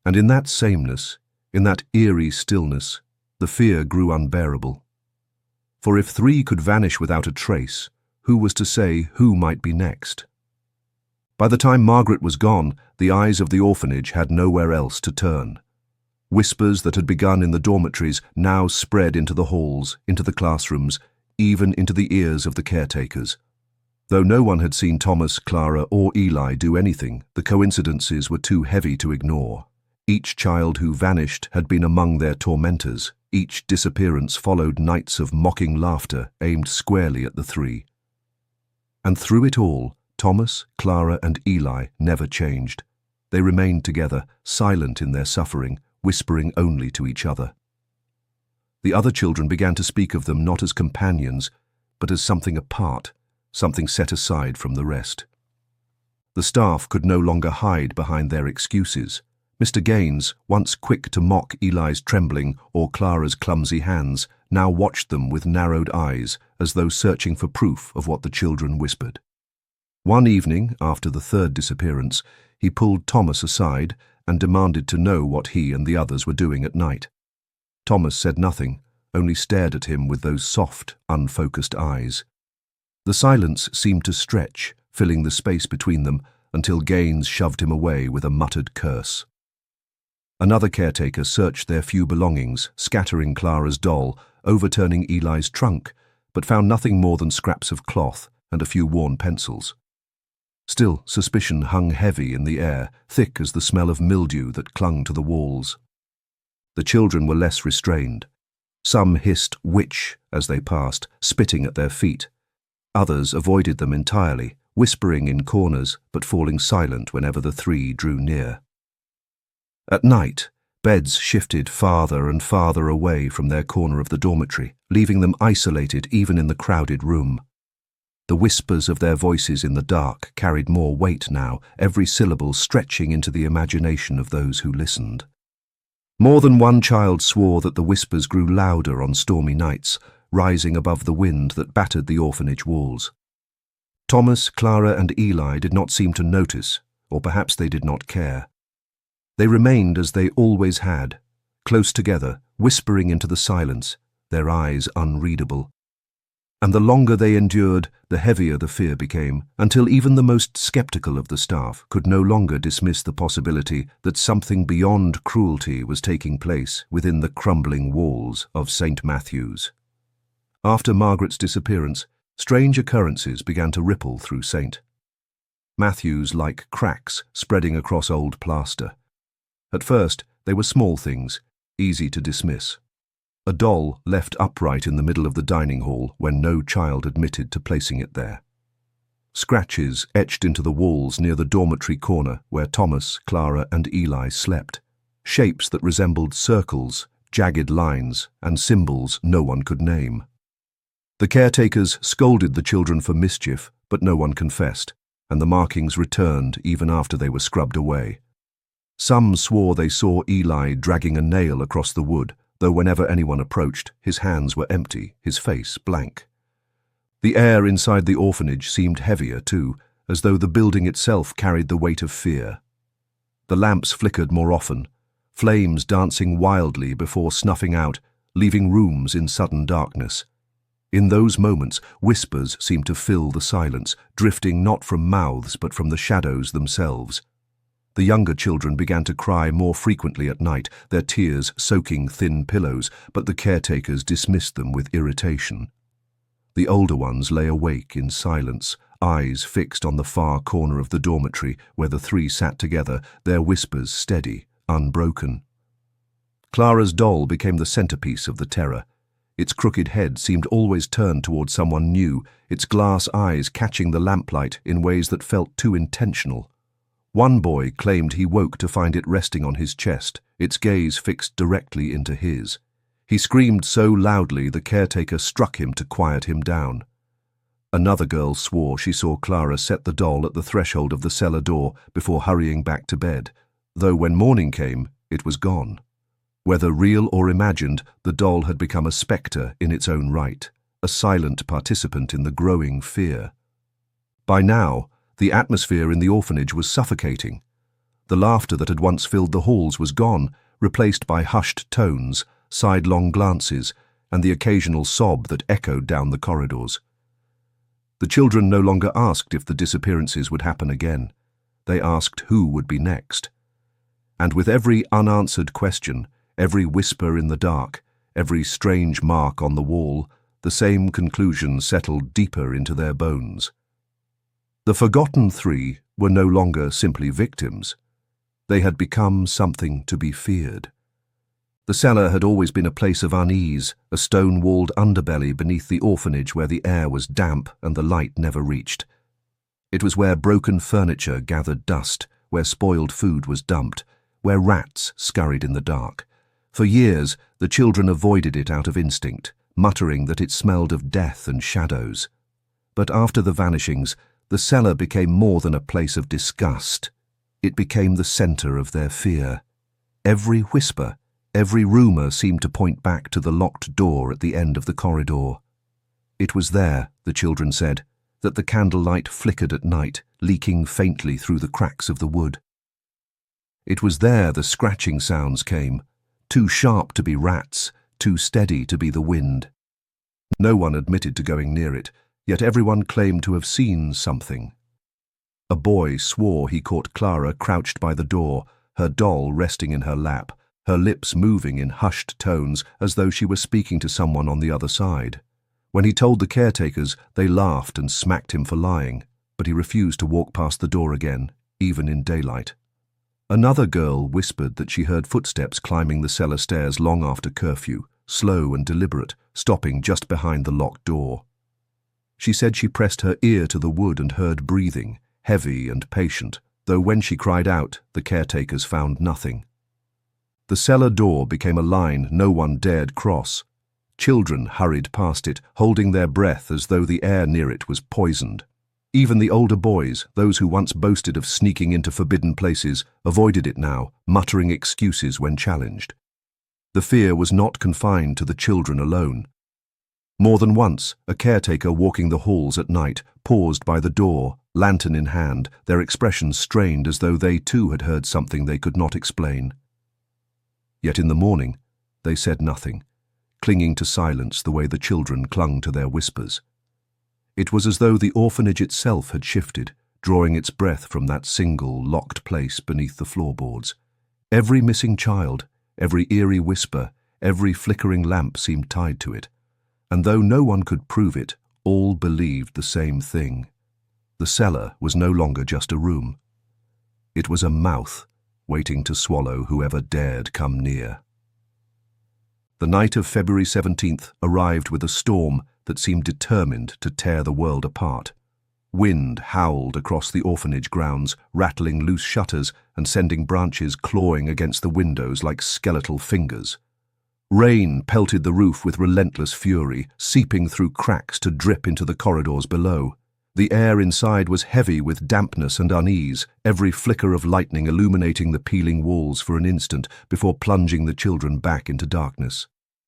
And in that sameness, in that eerie stillness, the fear grew unbearable. For if 3 could vanish without a trace, who was to say who might be next? By the time Margaret was gone, the eyes of the orphanage had nowhere else to turn. Whispers that had begun in the dormitories now spread into the halls, into the classrooms, even into the ears of the caretakers. Though no one had seen Thomas, Clara, or Eli do anything, the coincidences were too heavy to ignore. Each child who vanished had been among their tormentors. Each disappearance followed nights of mocking laughter aimed squarely at the 3. And through it all, Thomas, Clara, and Eli never changed. They remained together, silent in their suffering, whispering only to each other. The other children began to speak of them not as companions, but as something apart, something set aside from the rest. The staff could no longer hide behind their excuses. Mr. Gaines, once quick to mock Eli's trembling or Clara's clumsy hands, now watched them with narrowed eyes, as though searching for proof of what the children whispered. One evening, after the 3rd disappearance, he pulled Thomas aside and demanded to know what he and the others were doing at night. Thomas said nothing, only stared at him with those soft, unfocused eyes. The silence seemed to stretch, filling the space between them, until Gaines shoved him away with a muttered curse. Another caretaker searched their few belongings, scattering Clara's doll, overturning Eli's trunk, but found nothing more than scraps of cloth and a few worn pencils. Still, suspicion hung heavy in the air, thick as the smell of mildew that clung to the walls. The children were less restrained. Some hissed "witch" as they passed, spitting at their feet. Others avoided them entirely, whispering in corners but falling silent whenever the 3 drew near. At night, beds shifted farther and farther away from their corner of the dormitory, leaving them isolated even in the crowded room. The whispers of their voices in the dark carried more weight now, every syllable stretching into the imagination of those who listened. More than one child swore that the whispers grew louder on stormy nights, rising above the wind that battered the orphanage walls. Thomas, Clara, and Eli did not seem to notice, or perhaps they did not care. They remained as they always had, close together, whispering into the silence, their eyes unreadable. And the longer they endured, the heavier the fear became, until even the most skeptical of the staff could no longer dismiss the possibility that something beyond cruelty was taking place within the crumbling walls of St. Matthew's. After Margaret's disappearance, strange occurrences began to ripple through St. Matthew's like cracks spreading across old plaster. At first, they were small things, easy to dismiss. A doll left upright in the middle of the dining hall when no child admitted to placing it there. Scratches etched into the walls near the dormitory corner where Thomas, Clara, and Eli slept. Shapes that resembled circles, jagged lines, and symbols no one could name. The caretakers scolded the children for mischief, but no one confessed, and the markings returned even after they were scrubbed away. Some swore they saw Eli dragging a nail across the wood, though whenever anyone approached, his hands were empty, his face blank. The air inside the orphanage seemed heavier too, as though the building itself carried the weight of fear. The lamps flickered more often, flames dancing wildly before snuffing out, leaving rooms in sudden darkness. In those moments, whispers seemed to fill the silence, drifting not from mouths but from the shadows themselves. The younger children began to cry more frequently at night, their tears soaking thin pillows, but the caretakers dismissed them with irritation. The older ones lay awake in silence, eyes fixed on the far corner of the dormitory where the three sat together, their whispers steady, unbroken. Clara's doll became the centerpiece of the terror. Its crooked head seemed always turned toward someone new, its glass eyes catching the lamplight in ways that felt too intentional. One boy claimed he woke to find it resting on his chest, its gaze fixed directly into his. He screamed so loudly the caretaker struck him to quiet him down. Another girl swore she saw Clara set the doll at the threshold of the cellar door before hurrying back to bed, though when morning came, it was gone. Whether real or imagined, the doll had become a spectre in its own right, a silent participant in the growing fear. By now, the atmosphere in the orphanage was suffocating. The laughter that had once filled the halls was gone, replaced by hushed tones, sidelong glances, and the occasional sob that echoed down the corridors. The children no longer asked if the disappearances would happen again. They asked who would be next. And with every unanswered question, every whisper in the dark, every strange mark on the wall, the same conclusion settled deeper into their bones. The forgotten three were no longer simply victims. They had become something to be feared. The cellar had always been a place of unease, a stone-walled underbelly beneath the orphanage where the air was damp and the light never reached. It was where broken furniture gathered dust, where spoiled food was dumped, where rats scurried in the dark. For years, the children avoided it out of instinct, muttering that it smelled of death and shadows. But after the vanishings, the cellar became more than a place of disgust. It became the center of their fear. Every whisper, every rumor seemed to point back to the locked door at the end of the corridor. It was there, the children said, that the candlelight flickered at night, leaking faintly through the cracks of the wood. It was there the scratching sounds came, too sharp to be rats, too steady to be the wind. No one admitted to going near it, yet everyone claimed to have seen something. A boy swore he caught Clara crouched by the door, her doll resting in her lap, her lips moving in hushed tones as though she were speaking to someone on the other side. When he told the caretakers, they laughed and smacked him for lying, but he refused to walk past the door again, even in daylight. Another girl whispered that she heard footsteps climbing the cellar stairs long after curfew, slow and deliberate, stopping just behind the locked door. She said she pressed her ear to the wood and heard breathing, heavy and patient, though when she cried out, the caretakers found nothing. The cellar door became a line no one dared cross. Children hurried past it, holding their breath as though the air near it was poisoned. Even the older boys, those who once boasted of sneaking into forbidden places, avoided it now, muttering excuses when challenged. The fear was not confined to the children alone. More than once, a caretaker walking the halls at night paused by the door, lantern in hand, their expressions strained as though they too had heard something they could not explain. Yet in the morning, they said nothing, clinging to silence the way the children clung to their whispers. It was as though the orphanage itself had shifted, drawing its breath from that single, locked place beneath the floorboards. Every missing child, every eerie whisper, every flickering lamp seemed tied to it. And though no one could prove it, all believed the same thing. The cellar was no longer just a room. It was a mouth, waiting to swallow whoever dared come near. The night of February 17th arrived with a storm that seemed determined to tear the world apart. Wind howled across the orphanage grounds, rattling loose shutters and sending branches clawing against the windows like skeletal fingers. Rain pelted the roof with relentless fury, seeping through cracks to drip into the corridors below. The air inside was heavy with dampness and unease, every flicker of lightning illuminating the peeling walls for an instant before plunging the children back into darkness.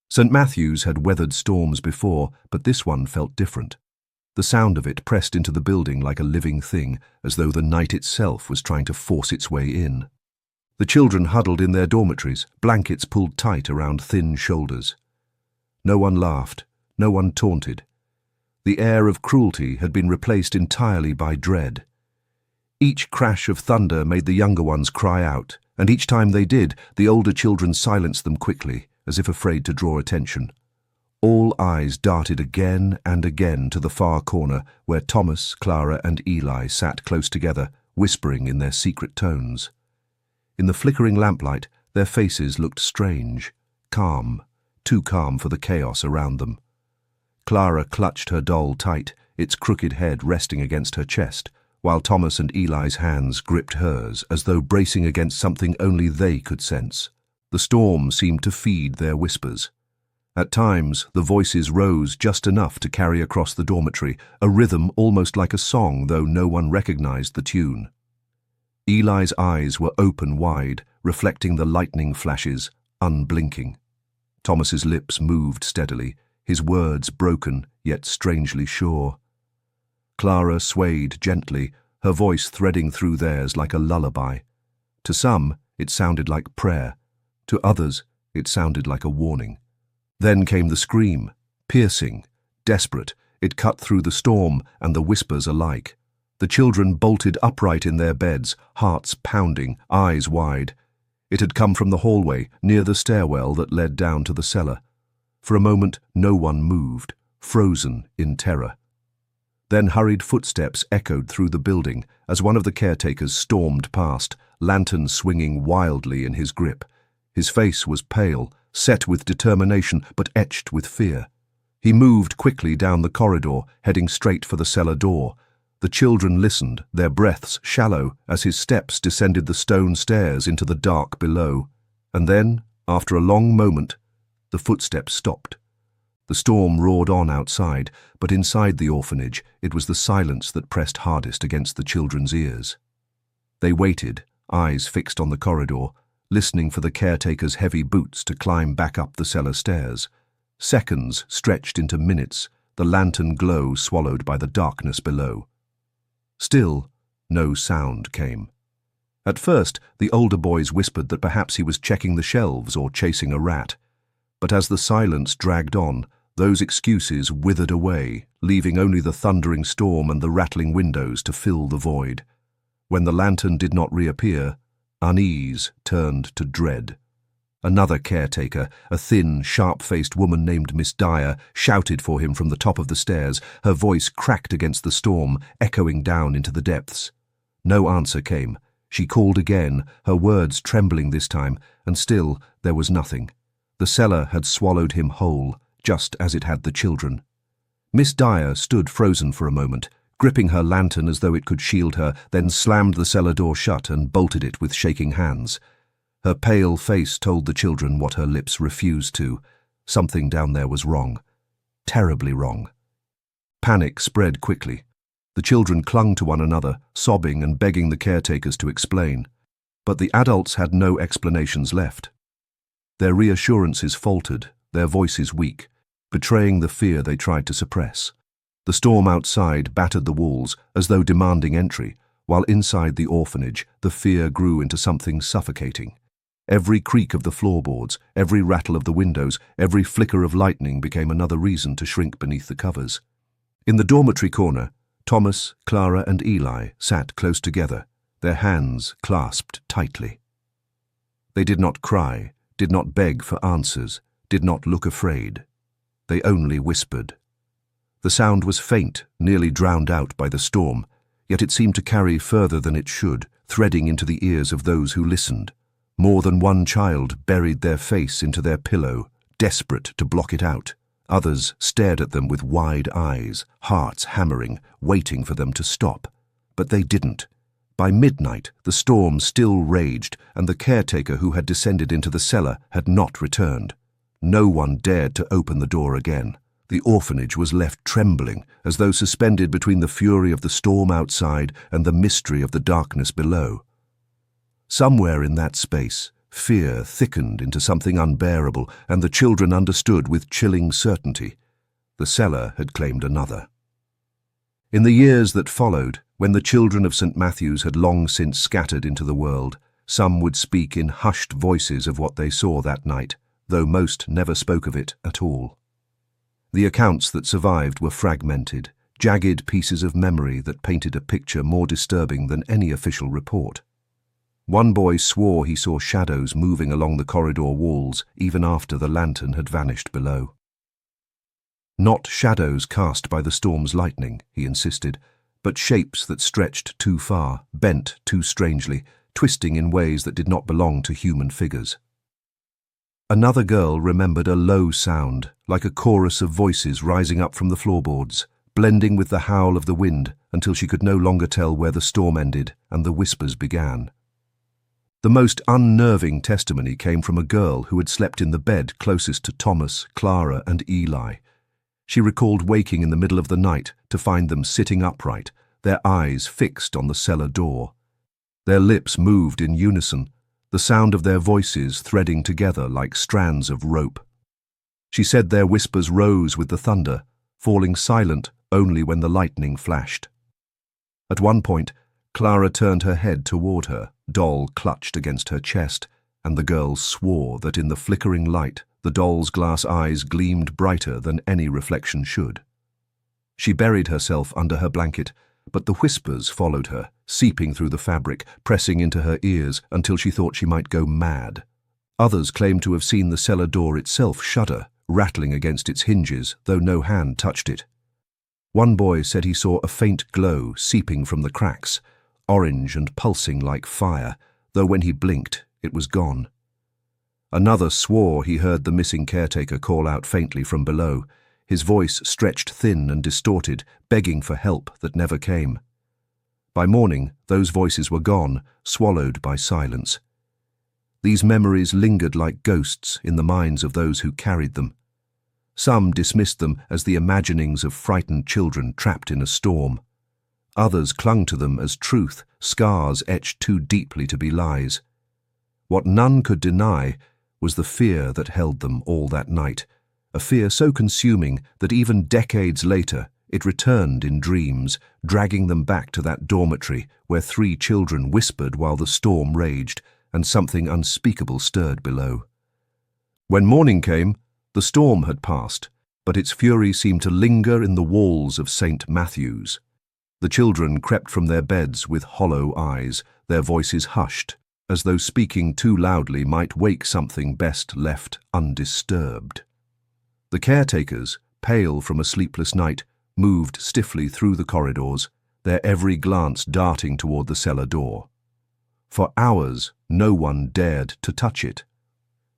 St. Matthew's had weathered storms before, but this one felt different. The sound of it pressed into the building like a living thing, as though the night itself was trying to force its way in. The children huddled in their dormitories, blankets pulled tight around thin shoulders. No one laughed, no one taunted. The air of cruelty had been replaced entirely by dread. Each crash of thunder made the younger ones cry out, and each time they did, the older children silenced them quickly, as if afraid to draw attention. All eyes darted again and again to the far corner where Thomas, Clara, and Eli sat close together, whispering in their secret tones. In the flickering lamplight, their faces looked strange, calm, too calm for the chaos around them. Clara clutched her doll tight, its crooked head resting against her chest, while Thomas and Eli's hands gripped hers as though bracing against something only they could sense. The storm seemed to feed their whispers. At times, the voices rose just enough to carry across the dormitory, a rhythm almost like a song, though no one recognized the tune. Eli's eyes were open wide, reflecting the lightning flashes, unblinking. Thomas's lips moved steadily, his words broken yet strangely sure. Clara swayed gently, her voice threading through theirs like a lullaby. To some, it sounded like prayer. To others, it sounded like a warning. Then came the scream, piercing, desperate. It cut through the storm and the whispers alike. The children bolted upright in their beds, hearts pounding, eyes wide. It had come from the hallway, near the stairwell that led down to the cellar. For a moment, no one moved, frozen in terror. Then hurried footsteps echoed through the building as one of the caretakers stormed past, lantern swinging wildly in his grip. His face was pale, set with determination, but etched with fear. He moved quickly down the corridor, heading straight for the cellar door. The children listened, their breaths shallow, as his steps descended the stone stairs into the dark below. And then, after a long moment, the footsteps stopped. The storm roared on outside, but inside the orphanage, it was the silence that pressed hardest against the children's ears. They waited, eyes fixed on the corridor, listening for the caretaker's heavy boots to climb back up the cellar stairs. Seconds stretched into minutes, the lantern glow swallowed by the darkness below. Still, no sound came. At first, the older boys whispered that perhaps he was checking the shelves or chasing a rat. But as the silence dragged on, those excuses withered away, leaving only the thundering storm and the rattling windows to fill the void. When the lantern did not reappear, unease turned to dread. Another caretaker, a thin, sharp-faced woman named Miss Dyer, shouted for him from the top of the stairs, her voice cracked against the storm, echoing down into the depths. No answer came. She called again, her words trembling this time, and still there was nothing. The cellar had swallowed him whole, just as it had the children. Miss Dyer stood frozen for a moment, gripping her lantern as though it could shield her, then slammed the cellar door shut and bolted it with shaking hands. Her pale face told the children what her lips refused to. Something down there was wrong. Terribly wrong. Panic spread quickly. The children clung to one another, sobbing and begging the caretakers to explain. But the adults had no explanations left. Their reassurances faltered, their voices weak, betraying the fear they tried to suppress. The storm outside battered the walls as though demanding entry, while inside the orphanage the fear grew into something suffocating. Every creak of the floorboards, every rattle of the windows, every flicker of lightning became another reason to shrink beneath the covers. In the dormitory corner, Thomas, Clara, and Eli sat close together, their hands clasped tightly. They did not cry, did not beg for answers, did not look afraid. They only whispered. The sound was faint, nearly drowned out by the storm, yet it seemed to carry further than it should, threading into the ears of those who listened. More than one child buried their face into their pillow, desperate to block it out. Others stared at them with wide eyes, hearts hammering, waiting for them to stop. But they didn't. By midnight, the storm still raged, and the caretaker who had descended into the cellar had not returned. No one dared to open the door again. The orphanage was left trembling, as though suspended between the fury of the storm outside and the mystery of the darkness below. Somewhere in that space, fear thickened into something unbearable, and the children understood with chilling certainty. The cellar had claimed another. In the years that followed, when the children of St. Matthew's had long since scattered into the world, some would speak in hushed voices of what they saw that night, though most never spoke of it at all. The accounts that survived were fragmented, jagged pieces of memory that painted a picture more disturbing than any official report. One boy swore he saw shadows moving along the corridor walls even after the lantern had vanished below. Not shadows cast by the storm's lightning, he insisted, but shapes that stretched too far, bent too strangely, twisting in ways that did not belong to human figures. Another girl remembered a low sound, like a chorus of voices rising up from the floorboards, blending with the howl of the wind until she could no longer tell where the storm ended and the whispers began. The most unnerving testimony came from a girl who had slept in the bed closest to Thomas, Clara, and Eli. She recalled waking in the middle of the night to find them sitting upright, their eyes fixed on the cellar door. Their lips moved in unison, the sound of their voices threading together like strands of rope. She said their whispers rose with the thunder, falling silent only when the lightning flashed. At one point, Clara turned her head toward her, doll clutched against her chest, and the girl swore that in the flickering light, the doll's glass eyes gleamed brighter than any reflection should. She buried herself under her blanket, but the whispers followed her, seeping through the fabric, pressing into her ears until she thought she might go mad. Others claimed to have seen the cellar door itself shudder, rattling against its hinges, though no hand touched it. One boy said he saw a faint glow seeping from the cracks, orange and pulsing like fire, though when he blinked, it was gone. Another swore he heard the missing caretaker call out faintly from below, his voice stretched thin and distorted, begging for help that never came. By morning, those voices were gone, swallowed by silence. These memories lingered like ghosts in the minds of those who carried them. Some dismissed them as the imaginings of frightened children trapped in a storm. Others clung to them as truth, scars etched too deeply to be lies. What none could deny was the fear that held them all that night, a fear so consuming that even decades later it returned in dreams, dragging them back to that dormitory where 3 children whispered while the storm raged and something unspeakable stirred below. When morning came, the storm had passed, but its fury seemed to linger in the walls of St. Matthew's. The children crept from their beds with hollow eyes, their voices hushed, as though speaking too loudly might wake something best left undisturbed. The caretakers, pale from a sleepless night, moved stiffly through the corridors, their every glance darting toward the cellar door. For hours, no one dared to touch it,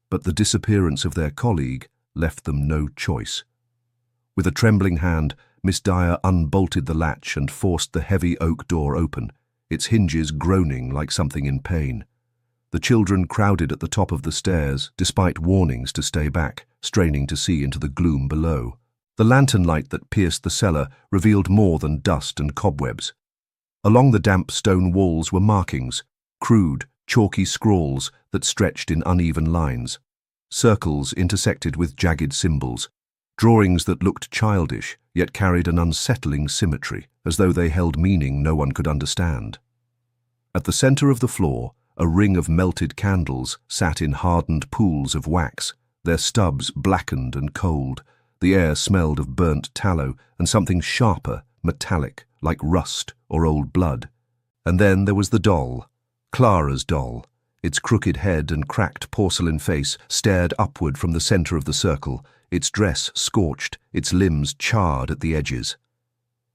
but the disappearance of their colleague left them no choice. With a trembling hand, Miss Dyer unbolted the latch and forced the heavy oak door open, its hinges groaning like something in pain. The children crowded at the top of the stairs, despite warnings to stay back, straining to see into the gloom below. The lantern light that pierced the cellar revealed more than dust and cobwebs. Along the damp stone walls were markings, crude, chalky scrawls that stretched in uneven lines, circles intersected with jagged symbols, drawings that looked childish yet carried an unsettling symmetry, as though they held meaning no one could understand. At the center of the floor, a ring of melted candles sat in hardened pools of wax, their stubs blackened and cold. The air smelled of burnt tallow and something sharper, metallic, like rust or old blood. And then there was the doll, Clara's doll. Its crooked head and cracked porcelain face stared upward from the center of the circle, its dress scorched, its limbs charred at the edges.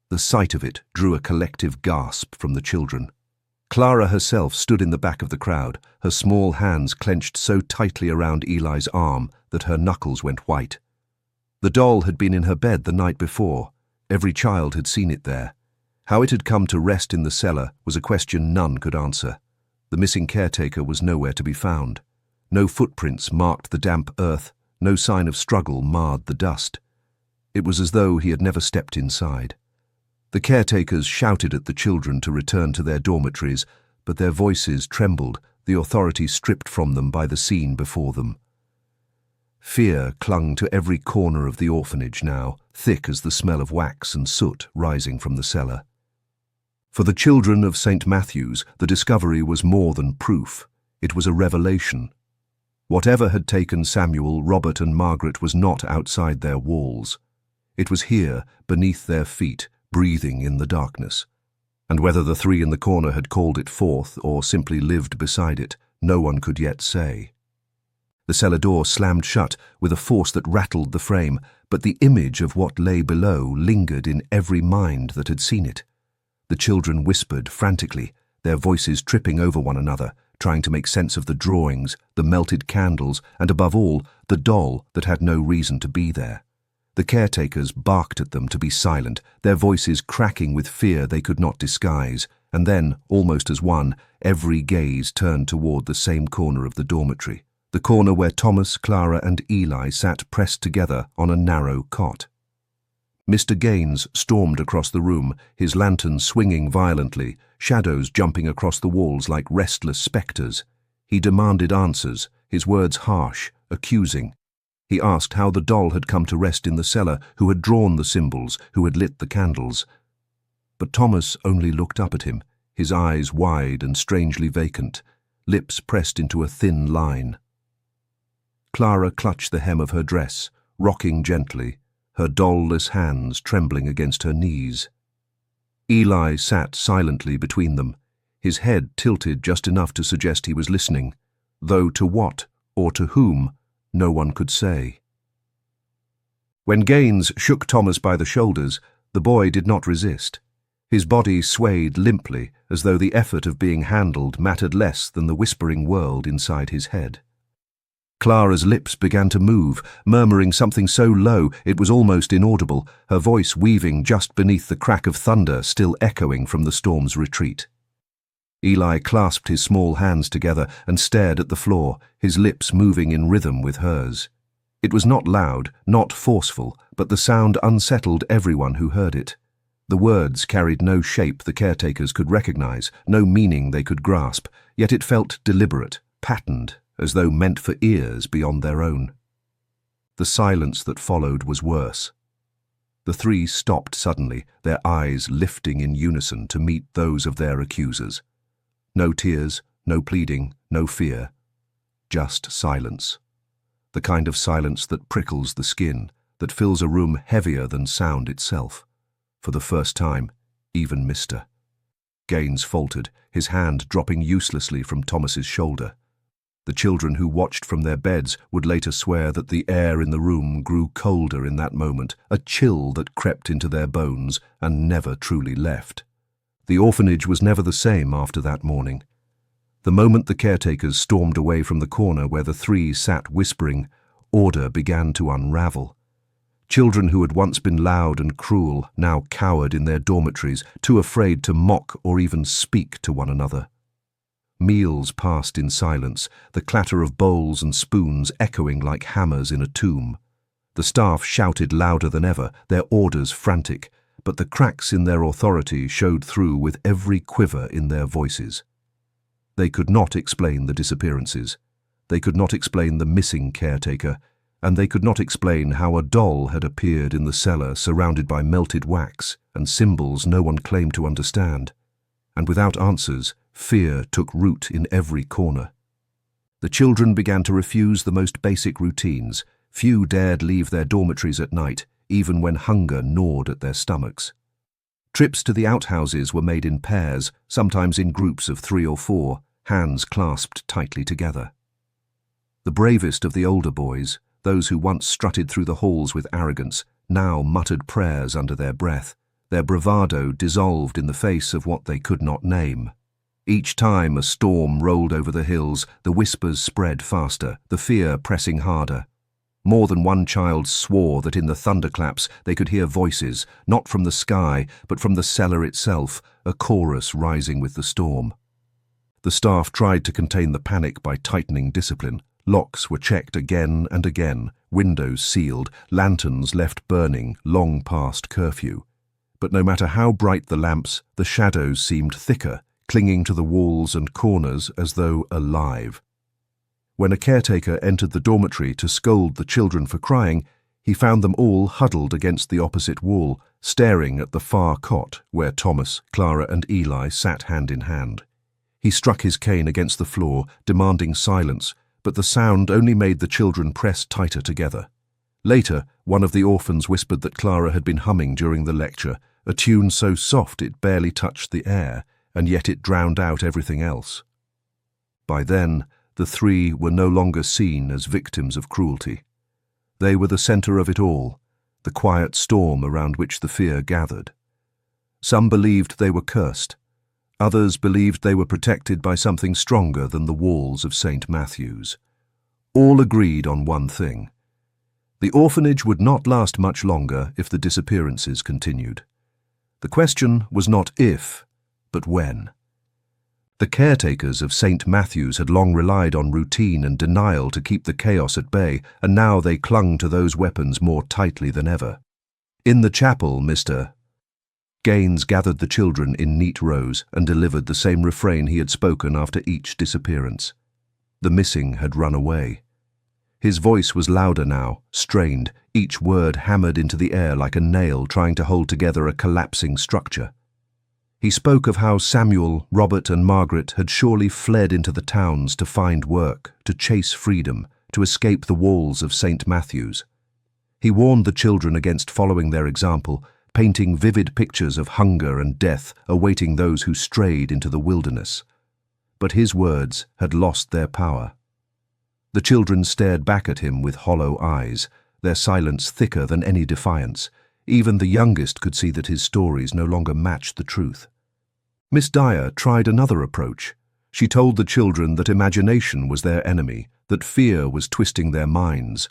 The sight of it drew a collective gasp from the children. Clara herself stood in the back of the crowd, her small hands clenched so tightly around Eli's arm that her knuckles went white. The doll had been in her bed the night before. Every child had seen it there. How it had come to rest in the cellar was a question none could answer. The missing caretaker was nowhere to be found. No footprints marked the damp earth, No sign of struggle marred the dust. It was as though he had never stepped inside. The caretakers shouted at the children to return to their dormitories, but their voices trembled, the authority stripped from them by the scene before them. Fear clung to every corner of the orphanage now, thick as the smell of wax and soot rising from the cellar. For the children of St. Matthew's, the discovery was more than proof. It was a revelation. Whatever had taken Samuel, Robert and Margaret was not outside their walls. It was here, beneath their feet, breathing in the darkness. And whether the three in the corner had called it forth or simply lived beside it, no one could yet say. The cellar door slammed shut with a force that rattled the frame, but the image of what lay below lingered in every mind that had seen it. The children whispered frantically, their voices tripping over one another, trying to make sense of the drawings, the melted candles, and above all, the doll that had no reason to be there. The caretakers barked at them to be silent, their voices cracking with fear they could not disguise, and then, almost as one, every gaze turned toward the same corner of the dormitory, the corner where Thomas, Clara and Eli sat pressed together on a narrow cot. Mr. Gaines stormed across the room, his lantern swinging violently, shadows jumping across the walls like restless spectres. He demanded answers, his words harsh, accusing. He asked how the doll had come to rest in the cellar, who had drawn the symbols, who had lit the candles. But Thomas only looked up at him, his eyes wide and strangely vacant, lips pressed into a thin line. Clara clutched the hem of her dress, rocking gently, her doll-less hands trembling against her knees. Eli sat silently between them, his head tilted just enough to suggest he was listening, though to what, or to whom, no one could say. When Gaines shook Thomas by the shoulders, the boy did not resist. His body swayed limply, as though the effort of being handled mattered less than the whispering world inside his head. Clara's lips began to move, murmuring something so low it was almost inaudible, her voice weaving just beneath the crack of thunder still echoing from the storm's retreat. Eli clasped his small hands together and stared at the floor, his lips moving in rhythm with hers. It was not loud, not forceful, but the sound unsettled everyone who heard it. The words carried no shape the caretakers could recognize, no meaning they could grasp, yet it felt deliberate, patterned, as though meant for ears beyond their own. The silence that followed was worse. The three stopped suddenly, their eyes lifting in unison to meet those of their accusers. No tears, no pleading, no fear. Just silence. The kind of silence that prickles the skin, that fills a room heavier than sound itself. For the first time, even Mr. Gaines faltered, his hand dropping uselessly from Thomas's shoulder. The children who watched from their beds would later swear that the air in the room grew colder in that moment, a chill that crept into their bones and never truly left. The orphanage was never the same after that morning. The moment the caretakers stormed away from the corner where the three sat whispering, order began to unravel. Children who had once been loud and cruel now cowered in their dormitories, too afraid to mock or even speak to one another. Meals passed in silence, the clatter of bowls and spoons echoing like hammers in a tomb. The staff shouted louder than ever, their orders frantic, but the cracks in their authority showed through with every quiver in their voices. They could not explain the disappearances. They could not explain the missing caretaker, and they could not explain how a doll had appeared in the cellar surrounded by melted wax and symbols no one claimed to understand. And without answers, fear took root in every corner. The children began to refuse the most basic routines. Few dared leave their dormitories at night, even when hunger gnawed at their stomachs. Trips to the outhouses were made in pairs, sometimes in groups of 3 or 4, hands clasped tightly together. The bravest of the older boys, those who once strutted through the halls with arrogance, now muttered prayers under their breath, their bravado dissolved in the face of what they could not name. Each time a storm rolled over the hills, the whispers spread faster, the fear pressing harder. More than one child swore that in the thunderclaps they could hear voices, not from the sky, but from the cellar itself, a chorus rising with the storm. The staff tried to contain the panic by tightening discipline, Locks were checked again and again, windows sealed, lanterns left burning long past curfew. But no matter how bright the lamps, the shadows seemed thicker, clinging to the walls and corners as though alive. When a caretaker entered the dormitory to scold the children for crying, he found them all huddled against the opposite wall, staring at the far cot where Thomas, Clara, and Eli sat hand in hand. He struck his cane against the floor, demanding silence, but the sound only made the children press tighter together. Later, one of the orphans whispered that Clara had been humming during the lecture, a tune so soft it barely touched the air, and yet it drowned out everything else. By then, the three were no longer seen as victims of cruelty. They were the center of it all, the quiet storm around which the fear gathered. Some believed they were cursed. Others believed they were protected by something stronger than the walls of St. Matthew's. All agreed on one thing. The orphanage would not last much longer if the disappearances continued. The question was not if, but when. The caretakers of St. Matthew's had long relied on routine and denial to keep the chaos at bay, and now they clung to those weapons more tightly than ever. In the chapel, Mr. Gaines gathered the children in neat rows and delivered the same refrain he had spoken after each disappearance. The missing had run away. His voice was louder now, strained, each word hammered into the air like a nail trying to hold together a collapsing structure. He spoke of how Samuel, Robert, and Margaret had surely fled into the towns to find work, to chase freedom, to escape the walls of St. Matthew's. He warned the children against following their example, painting vivid pictures of hunger and death awaiting those who strayed into the wilderness. But his words had lost their power. The children stared back at him with hollow eyes, their silence thicker than any defiance. Even the youngest could see that his stories no longer matched the truth. Miss Dyer tried another approach. She told the children that imagination was their enemy, that fear was twisting their minds.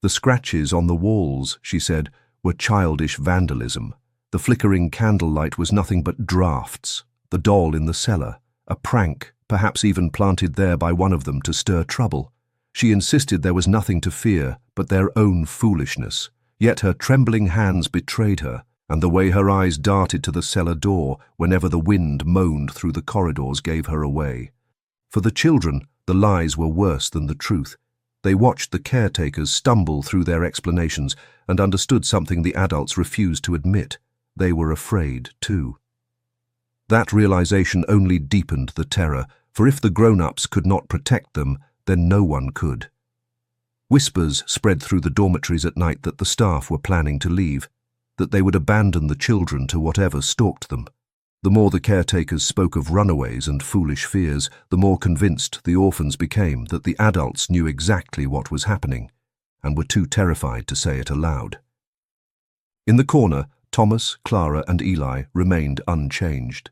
The scratches on the walls, she said, were childish vandalism. The flickering candlelight was nothing but drafts. The doll in the cellar, a prank, perhaps even planted there by one of them to stir trouble. She insisted there was nothing to fear but their own foolishness, yet her trembling hands betrayed her, and the way her eyes darted to the cellar door whenever the wind moaned through the corridors gave her away. For the children, the lies were worse than the truth. They watched the caretakers stumble through their explanations and understood something the adults refused to admit. They were afraid, too. That realization only deepened the terror, for if the grown-ups could not protect them, then no one could. Whispers spread through the dormitories at night that the staff were planning to leave, that they would abandon the children to whatever stalked them. The more the caretakers spoke of runaways and foolish fears, the more convinced the orphans became that the adults knew exactly what was happening, and were too terrified to say it aloud. In the corner, Thomas, Clara, and Eli remained unchanged.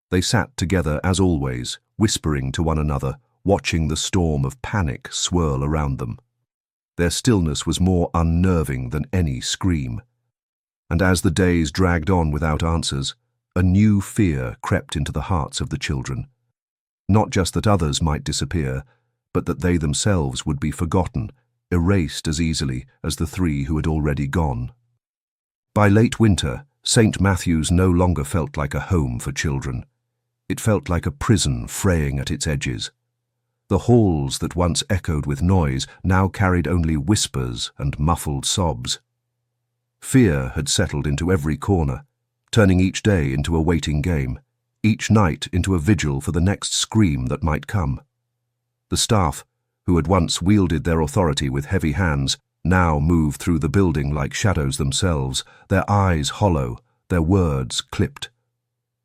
They sat together as always, whispering to one another, watching the storm of panic swirl around them. Their stillness was more unnerving than any scream. And as the days dragged on without answers, a new fear crept into the hearts of the children. Not just that others might disappear, but that they themselves would be forgotten, erased as easily as the three who had already gone. By late winter, St. Matthew's no longer felt like a home for children. It felt like a prison fraying at its edges. The halls that once echoed with noise now carried only whispers and muffled sobs. Fear had settled into every corner, turning each day into a waiting game, each night into a vigil for the next scream that might come. The staff, who had once wielded their authority with heavy hands, now moved through the building like shadows themselves, their eyes hollow, their words clipped.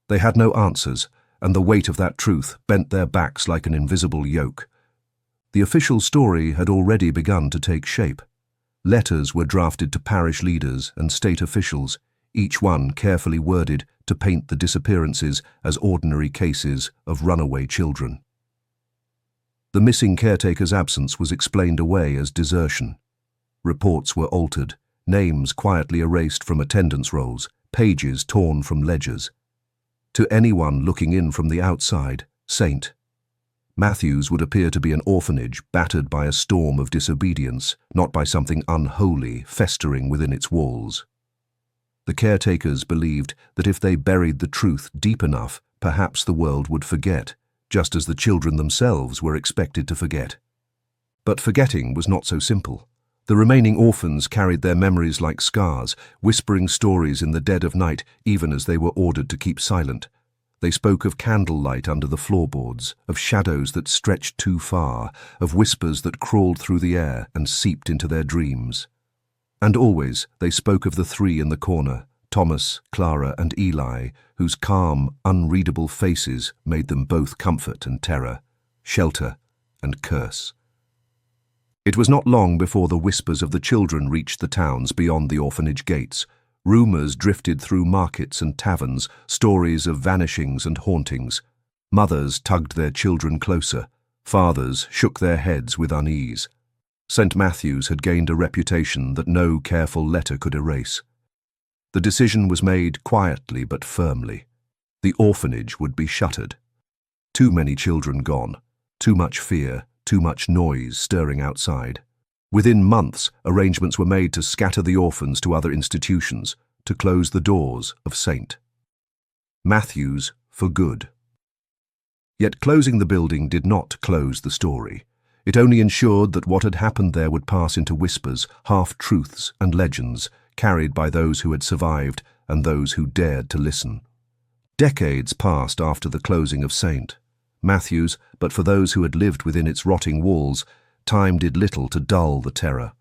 They had no answers, and the weight of that truth bent their backs like an invisible yoke. The official story had already begun to take shape. Letters were drafted to parish leaders and state officials, each one carefully worded to paint the disappearances as ordinary cases of runaway children. The missing caretaker's absence was explained away as desertion. Reports were altered, names quietly erased from attendance rolls, pages torn from ledgers. To anyone looking in from the outside, Saint. Matthews would appear to be an orphanage battered by a storm of disobedience, not by something unholy festering within its walls. The caretakers believed that if they buried the truth deep enough, perhaps the world would forget, just as the children themselves were expected to forget. But forgetting was not so simple. The remaining orphans carried their memories like scars, whispering stories in the dead of night even as they were ordered to keep silent. They spoke of candlelight under the floorboards, of shadows that stretched too far, of whispers that crawled through the air and seeped into their dreams. And always they spoke of the three in the corner, Thomas, Clara, and Eli, whose calm, unreadable faces made them both comfort and terror, shelter and curse. It was not long before the whispers of the children reached the towns beyond the orphanage gates. Rumours drifted through markets and taverns, stories of vanishings and hauntings. Mothers tugged their children closer. Fathers shook their heads with unease. St. Matthew's had gained a reputation that no careful letter could erase. The decision was made quietly but firmly. The orphanage would be shuttered. Too many children gone, too much fear, too much noise stirring outside. Within months, arrangements were made to scatter the orphans to other institutions, to close the doors of St. Matthew's for good. Yet closing the building did not close the story. It only ensured that what had happened there would pass into whispers, half-truths and legends, carried by those who had survived and those who dared to listen. Decades passed after the closing of St. Matthew's, but for those who had lived within its rotting walls, time did little to dull the terror.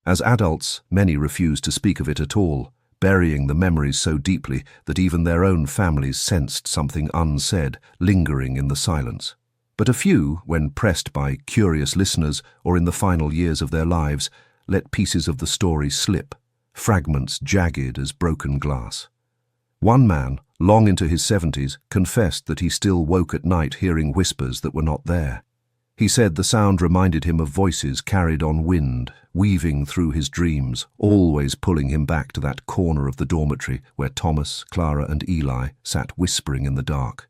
As adults, many refused to speak of it at all, burying the memories so deeply that even their own families sensed something unsaid, lingering in the silence. But a few, when pressed by curious listeners or in the final years of their lives, let pieces of the story slip, fragments jagged as broken glass. One man, long into his 70s, confessed that he still woke at night hearing whispers that were not there. He said the sound reminded him of voices carried on wind, weaving through his dreams, always pulling him back to that corner of the dormitory where Thomas, Clara, and Eli sat whispering in the dark.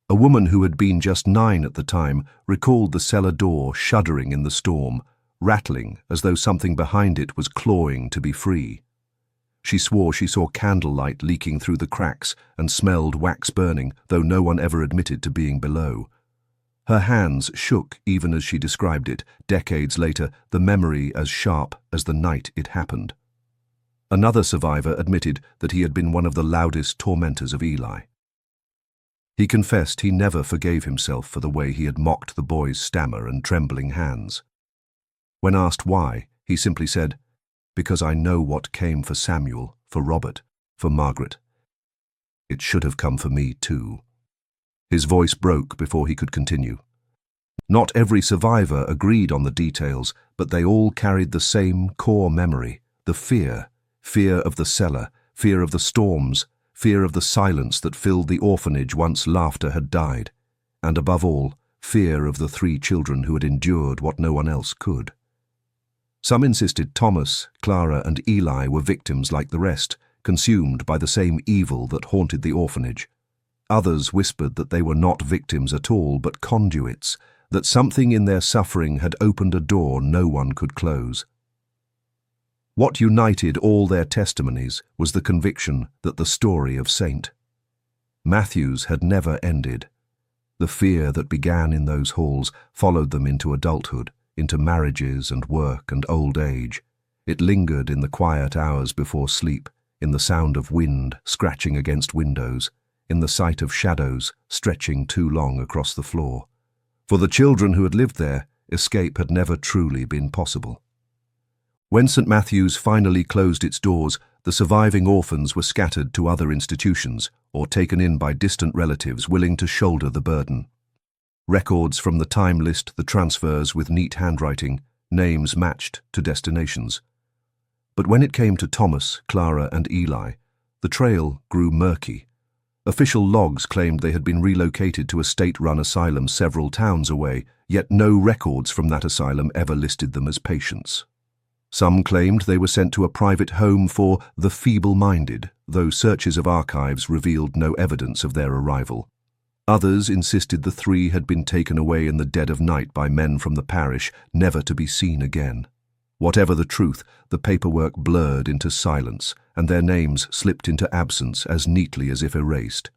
A woman who had been just 9 at the time recalled the cellar door shuddering in the storm, rattling as though something behind it was clawing to be free. She swore she saw candlelight leaking through the cracks and smelled wax burning, though no one ever admitted to being below. Her hands shook even as she described it, decades later, the memory as sharp as the night it happened. Another survivor admitted that he had been one of the loudest tormentors of Eli. He confessed he never forgave himself for the way he had mocked the boy's stammer and trembling hands. When asked why, he simply said, "Because I know what came for Samuel, for Robert, for Margaret. It should have come for me too." His voice broke before he could continue. Not every survivor agreed on the details, but they all carried the same core memory, the fear of the cellar, fear of the storms, fear of the silence that filled the orphanage once laughter had died, and above all, fear of the 3 children who had endured what no one else could. Some insisted Thomas, Clara, and Eli were victims like the rest, consumed by the same evil that haunted the orphanage. Others whispered that they were not victims at all, but conduits, that something in their suffering had opened a door no one could close. What united all their testimonies was the conviction that the story of St. Matthew's had never ended. The fear that began in those halls followed them into adulthood, into marriages and work and old age. It lingered in the quiet hours before sleep, in the sound of wind scratching against windows, in the sight of shadows stretching too long across the floor. For the children who had lived there, escape had never truly been possible. When St. Matthew's finally closed its doors, the surviving orphans were scattered to other institutions or taken in by distant relatives willing to shoulder the burden. Records from the time list the transfers with neat handwriting, names matched to destinations. But when it came to Thomas, Clara, and Eli, the trail grew murky. Official logs claimed they had been relocated to a state-run asylum several towns away, yet no records from that asylum ever listed them as patients. Some claimed they were sent to a private home for the feeble-minded, though searches of archives revealed no evidence of their arrival. Others insisted the three had been taken away in the dead of night by men from the parish, never to be seen again. Whatever the truth, the paperwork blurred into silence, and their names slipped into absence as neatly as if erased.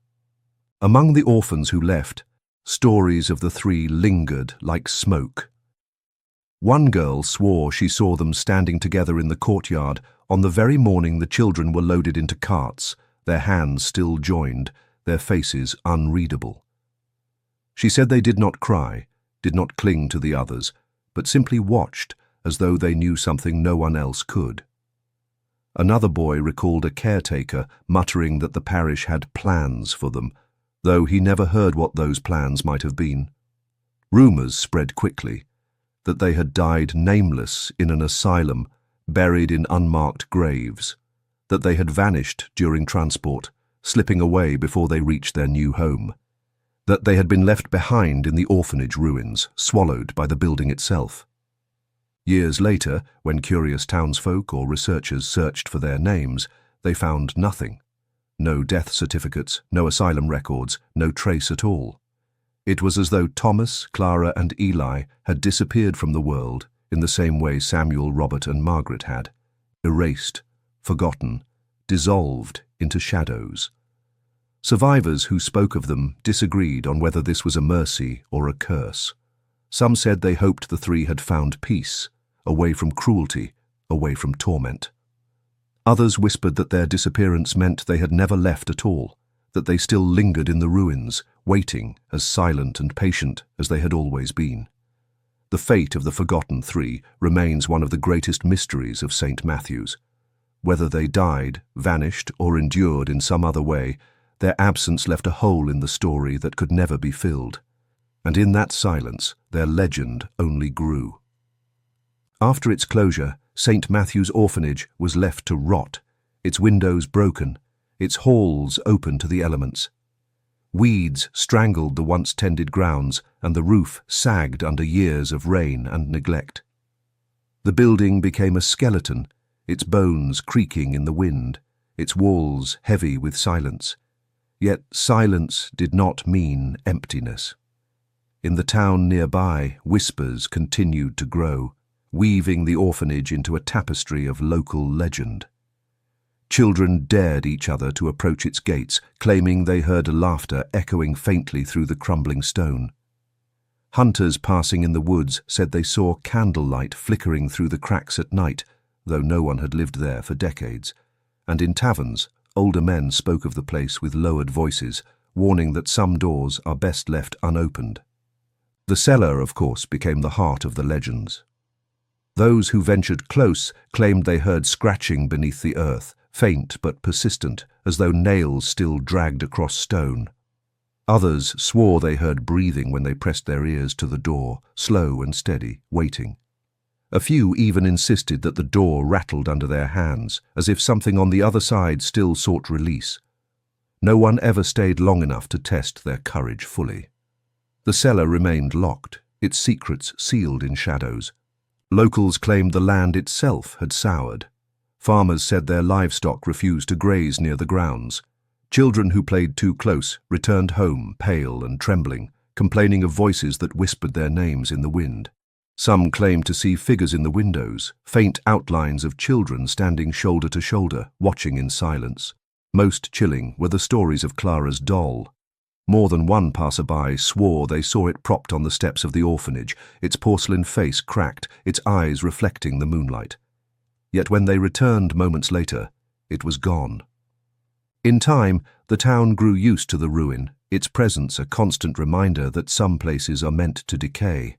Among the orphans who left, stories of the three lingered like smoke. One girl swore she saw them standing together in the courtyard on the very morning the children were loaded into carts, their hands still joined, their faces unreadable. She said they did not cry, did not cling to the others, but simply watched as though they knew something no one else could. Another boy recalled a caretaker muttering that the parish had plans for them, though he never heard what those plans might have been. Rumours spread quickly that they had died nameless in an asylum, buried in unmarked graves, that they had vanished during transport, slipping away before they reached their new home, that they had been left behind in the orphanage ruins, swallowed by the building itself. Years later, when curious townsfolk or researchers searched for their names, they found nothing. No death certificates, no asylum records, no trace at all. It was as though Thomas, Clara, and Eli had disappeared from the world in the same way Samuel, Robert, and Margaret had, erased, forgotten, dissolved into shadows. Survivors who spoke of them disagreed on whether this was a mercy or a curse. Some said they hoped the three had found peace, away from cruelty, away from torment. Others whispered that their disappearance meant they had never left at all, that they still lingered in the ruins, waiting as silent and patient as they had always been. The fate of the forgotten three remains one of the greatest mysteries of St. Matthew's. Whether they died, vanished, or endured in some other way, their absence left a hole in the story that could never be filled. And in that silence, their legend only grew. After its closure, St. Matthew's orphanage was left to rot, its windows broken, its halls open to the elements. Weeds strangled the once tended grounds, and the roof sagged under years of rain and neglect. The building became a skeleton, its bones creaking in the wind, its walls heavy with silence. Yet silence did not mean emptiness. In the town nearby, whispers continued to grow, weaving the orphanage into a tapestry of local legend. Children dared each other to approach its gates, claiming they heard laughter echoing faintly through the crumbling stone. Hunters passing in the woods said they saw candlelight flickering through the cracks at night, though no one had lived there for decades, and in taverns, older men spoke of the place with lowered voices, warning that some doors are best left unopened. The cellar, of course, became the heart of the legends. Those who ventured close claimed they heard scratching beneath the earth, faint but persistent, as though nails still dragged across stone. Others swore they heard breathing when they pressed their ears to the door, slow and steady, waiting. A few even insisted that the door rattled under their hands, as if something on the other side still sought release. No one ever stayed long enough to test their courage fully. The cellar remained locked, its secrets sealed in shadows. Locals claimed the land itself had soured. Farmers said their livestock refused to graze near the grounds. Children who played too close returned home pale and trembling, complaining of voices that whispered their names in the wind. Some claimed to see figures in the windows, faint outlines of children standing shoulder to shoulder, watching in silence. Most chilling were the stories of Clara's doll. More than one passerby swore they saw it propped on the steps of the orphanage, its porcelain face cracked, its eyes reflecting the moonlight. Yet when they returned moments later, it was gone. In time, the town grew used to the ruin, its presence a constant reminder that some places are meant to decay.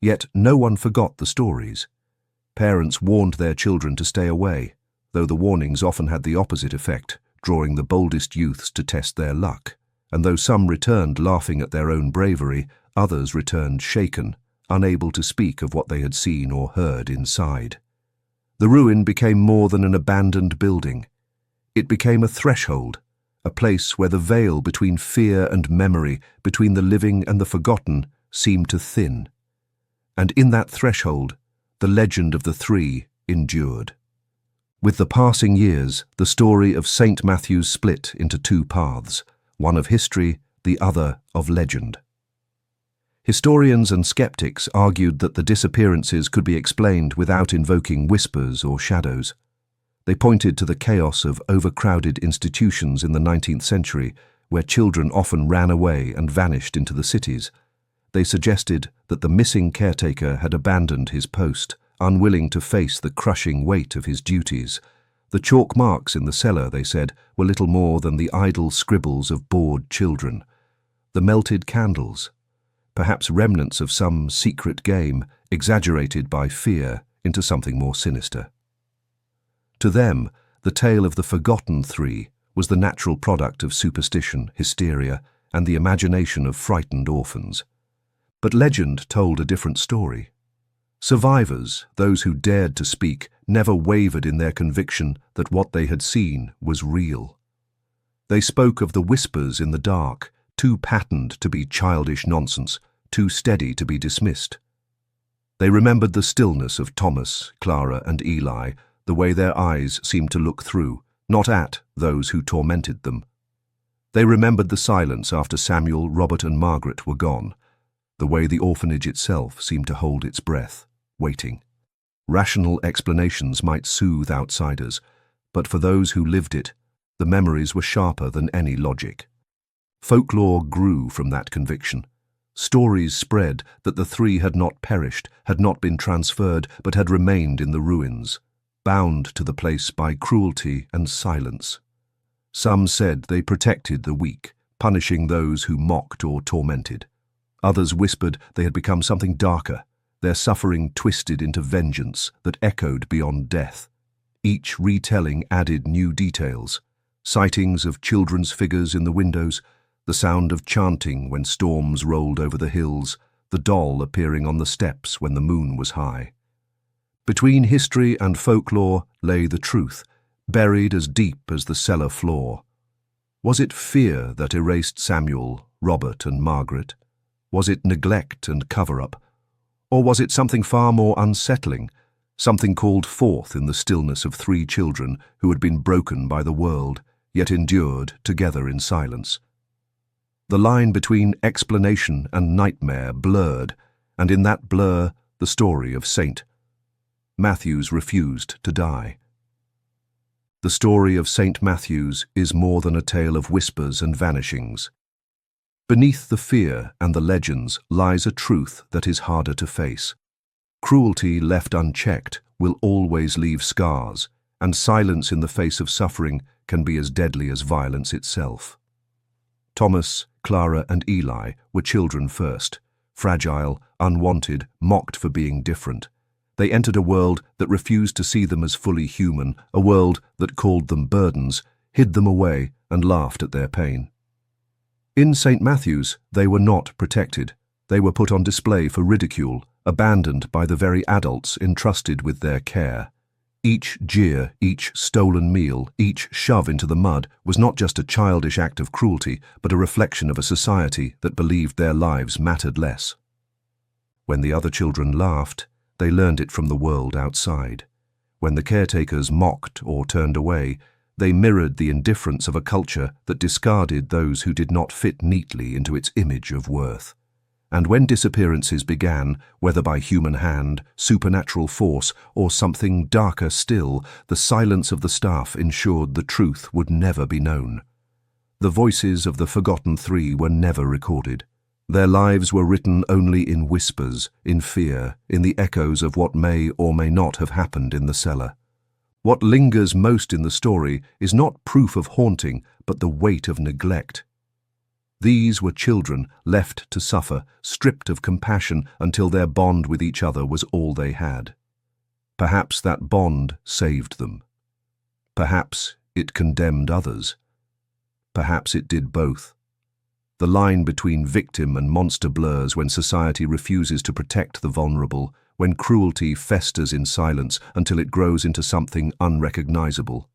Yet no one forgot the stories. Parents warned their children to stay away, though the warnings often had the opposite effect, drawing the boldest youths to test their luck. And though some returned laughing at their own bravery, others returned shaken, unable to speak of what they had seen or heard inside. The ruin became more than an abandoned building. It became a threshold, a place where the veil between fear and memory, between the living and the forgotten, seemed to thin. And in that threshold, the legend of the three endured. With the passing years, the story of St. Matthew's split into two paths, one of history, the other of legend. Historians and skeptics argued that the disappearances could be explained without invoking whispers or shadows. They pointed to the chaos of overcrowded institutions in the 19th century, where children often ran away and vanished into the cities. They suggested that the missing caretaker had abandoned his post, unwilling to face the crushing weight of his duties. The chalk marks in the cellar, they said, were little more than the idle scribbles of bored children. The melted candles, perhaps remnants of some secret game, exaggerated by fear into something more sinister. To them, the tale of the Forgotten Three was the natural product of superstition, hysteria, and the imagination of frightened orphans. But legend told a different story. Survivors, those who dared to speak, never wavered in their conviction that what they had seen was real. They spoke of the whispers in the dark, too patterned to be childish nonsense, too steady to be dismissed. They remembered the stillness of Thomas, Clara, and Eli, the way their eyes seemed to look through, not at, those who tormented them. They remembered the silence after Samuel, Robert, and Margaret were gone, the way the orphanage itself seemed to hold its breath, waiting. Rational explanations might soothe outsiders, but for those who lived it, the memories were sharper than any logic. Folklore grew from that conviction. Stories spread that the three had not perished, had not been transferred, but had remained in the ruins, bound to the place by cruelty and silence. Some said they protected the weak, punishing those who mocked or tormented. Others whispered they had become something darker, their suffering twisted into vengeance that echoed beyond death. Each retelling added new details: sightings of children's figures in the windows, the sound of chanting when storms rolled over the hills, the doll appearing on the steps when the moon was high. Between history and folklore lay the truth, buried as deep as the cellar floor. Was it fear that erased Samuel, Robert, and Margaret? Was it neglect and cover-up? Or was it something far more unsettling, something called forth in the stillness of three children who had been broken by the world, yet endured together in silence? The line between explanation and nightmare blurred, and in that blur, the story of St. Matthew's refused to die. The story of St. Matthew's is more than a tale of whispers and vanishings. Beneath the fear and the legends lies a truth that is harder to face. Cruelty left unchecked will always leave scars, and silence in the face of suffering can be as deadly as violence itself. Thomas, Clara, and Eli were children first, fragile, unwanted, mocked for being different. They entered a world that refused to see them as fully human, a world that called them burdens, hid them away, and laughed at their pain. In St. Matthew's, they were not protected. They were put on display for ridicule, abandoned by the very adults entrusted with their care. Each jeer, each stolen meal, each shove into the mud was not just a childish act of cruelty, but a reflection of a society that believed their lives mattered less. When the other children laughed, they learned it from the world outside. When the caretakers mocked or turned away, they mirrored the indifference of a culture that discarded those who did not fit neatly into its image of worth. And when disappearances began, whether by human hand, supernatural force, or something darker still, the silence of the staff ensured the truth would never be known. The voices of the Forgotten Three were never recorded. Their lives were written only in whispers, in fear, in the echoes of what may or may not have happened in the cellar. What lingers most in the story is not proof of haunting, but the weight of neglect. These were children left to suffer, stripped of compassion until their bond with each other was all they had. Perhaps that bond saved them. Perhaps it condemned others. Perhaps it did both. The line between victim and monster blurs when society refuses to protect the vulnerable, when cruelty festers in silence until it grows into something unrecognizable.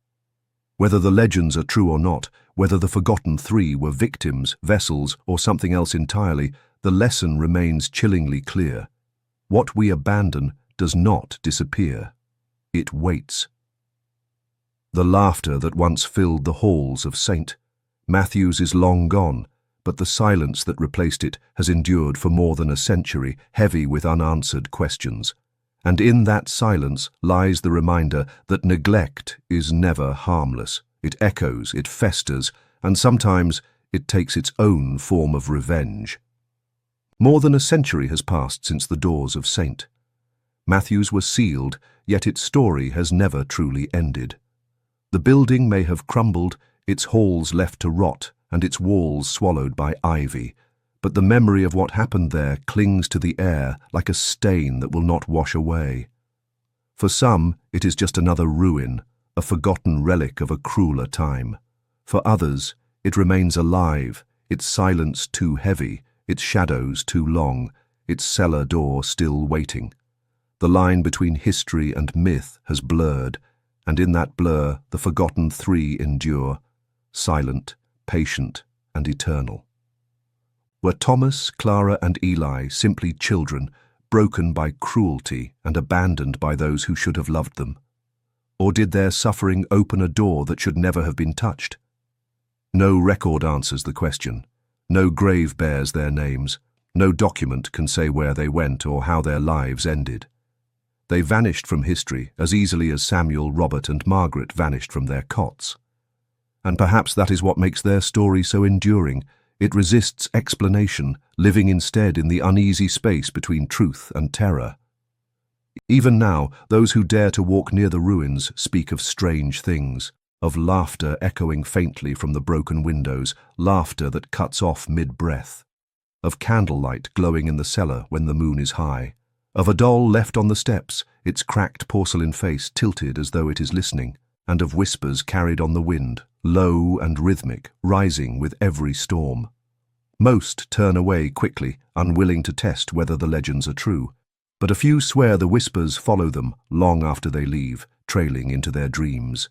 Whether the legends are true or not, whether the Forgotten Three were victims, vessels, or something else entirely, the lesson remains chillingly clear. What we abandon does not disappear. It waits. The laughter that once filled the halls of St. Matthew's is long gone, but the silence that replaced it has endured for more than a century, heavy with unanswered questions. And in that silence lies the reminder that neglect is never harmless. It echoes, it festers, and sometimes it takes its own form of revenge. More than a century has passed since the doors of St. Matthew's were sealed, yet its story has never truly ended. The building may have crumbled, its halls left to rot, and its walls swallowed by ivy, but the memory of what happened there clings to the air like a stain that will not wash away. For some, it is just another ruin, a forgotten relic of a crueler time. For others, it remains alive, its silence too heavy, its shadows too long, its cellar door still waiting. The line between history and myth has blurred, and in that blur the forgotten three endure, silent, patient, and eternal. Were Thomas, Clara, and Eli simply children, broken by cruelty and abandoned by those who should have loved them? Or did their suffering open a door that should never have been touched? No record answers the question. No grave bears their names. No document can say where they went or how their lives ended. They vanished from history as easily as Samuel, Robert, and Margaret vanished from their cots. And perhaps that is what makes their story so enduring. It resists explanation, living instead in the uneasy space between truth and terror. Even now, those who dare to walk near the ruins speak of strange things, of laughter echoing faintly from the broken windows, laughter that cuts off mid-breath, of candlelight glowing in the cellar when the moon is high, of a doll left on the steps, its cracked porcelain face tilted as though it is listening, and of whispers carried on the wind, low and rhythmic, rising with every storm. Most turn away quickly, unwilling to test whether the legends are true, but a few swear the whispers follow them long after they leave, trailing into their dreams.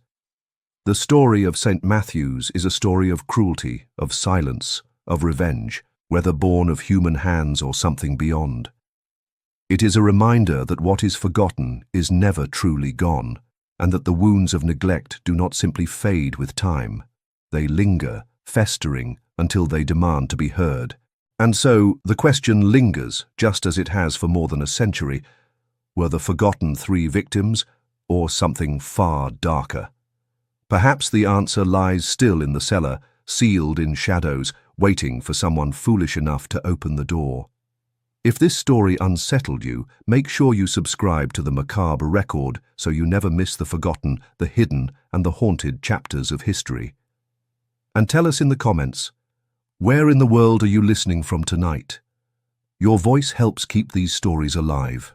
The story of St. Matthew's is a story of cruelty, of silence, of revenge, whether born of human hands or something beyond. It is a reminder that what is forgotten is never truly gone, and that the wounds of neglect do not simply fade with time. They linger, festering, until they demand to be heard. And so the question lingers, just as it has for more than a century. Were the forgotten three victims, or something far darker? Perhaps the answer lies still in the cellar, sealed in shadows, waiting for someone foolish enough to open the door. If this story unsettled you, make sure you subscribe to the Macabre Record so you never miss the forgotten, the hidden, and the haunted chapters of history. And tell us in the comments, where in the world are you listening from tonight? Your voice helps keep these stories alive.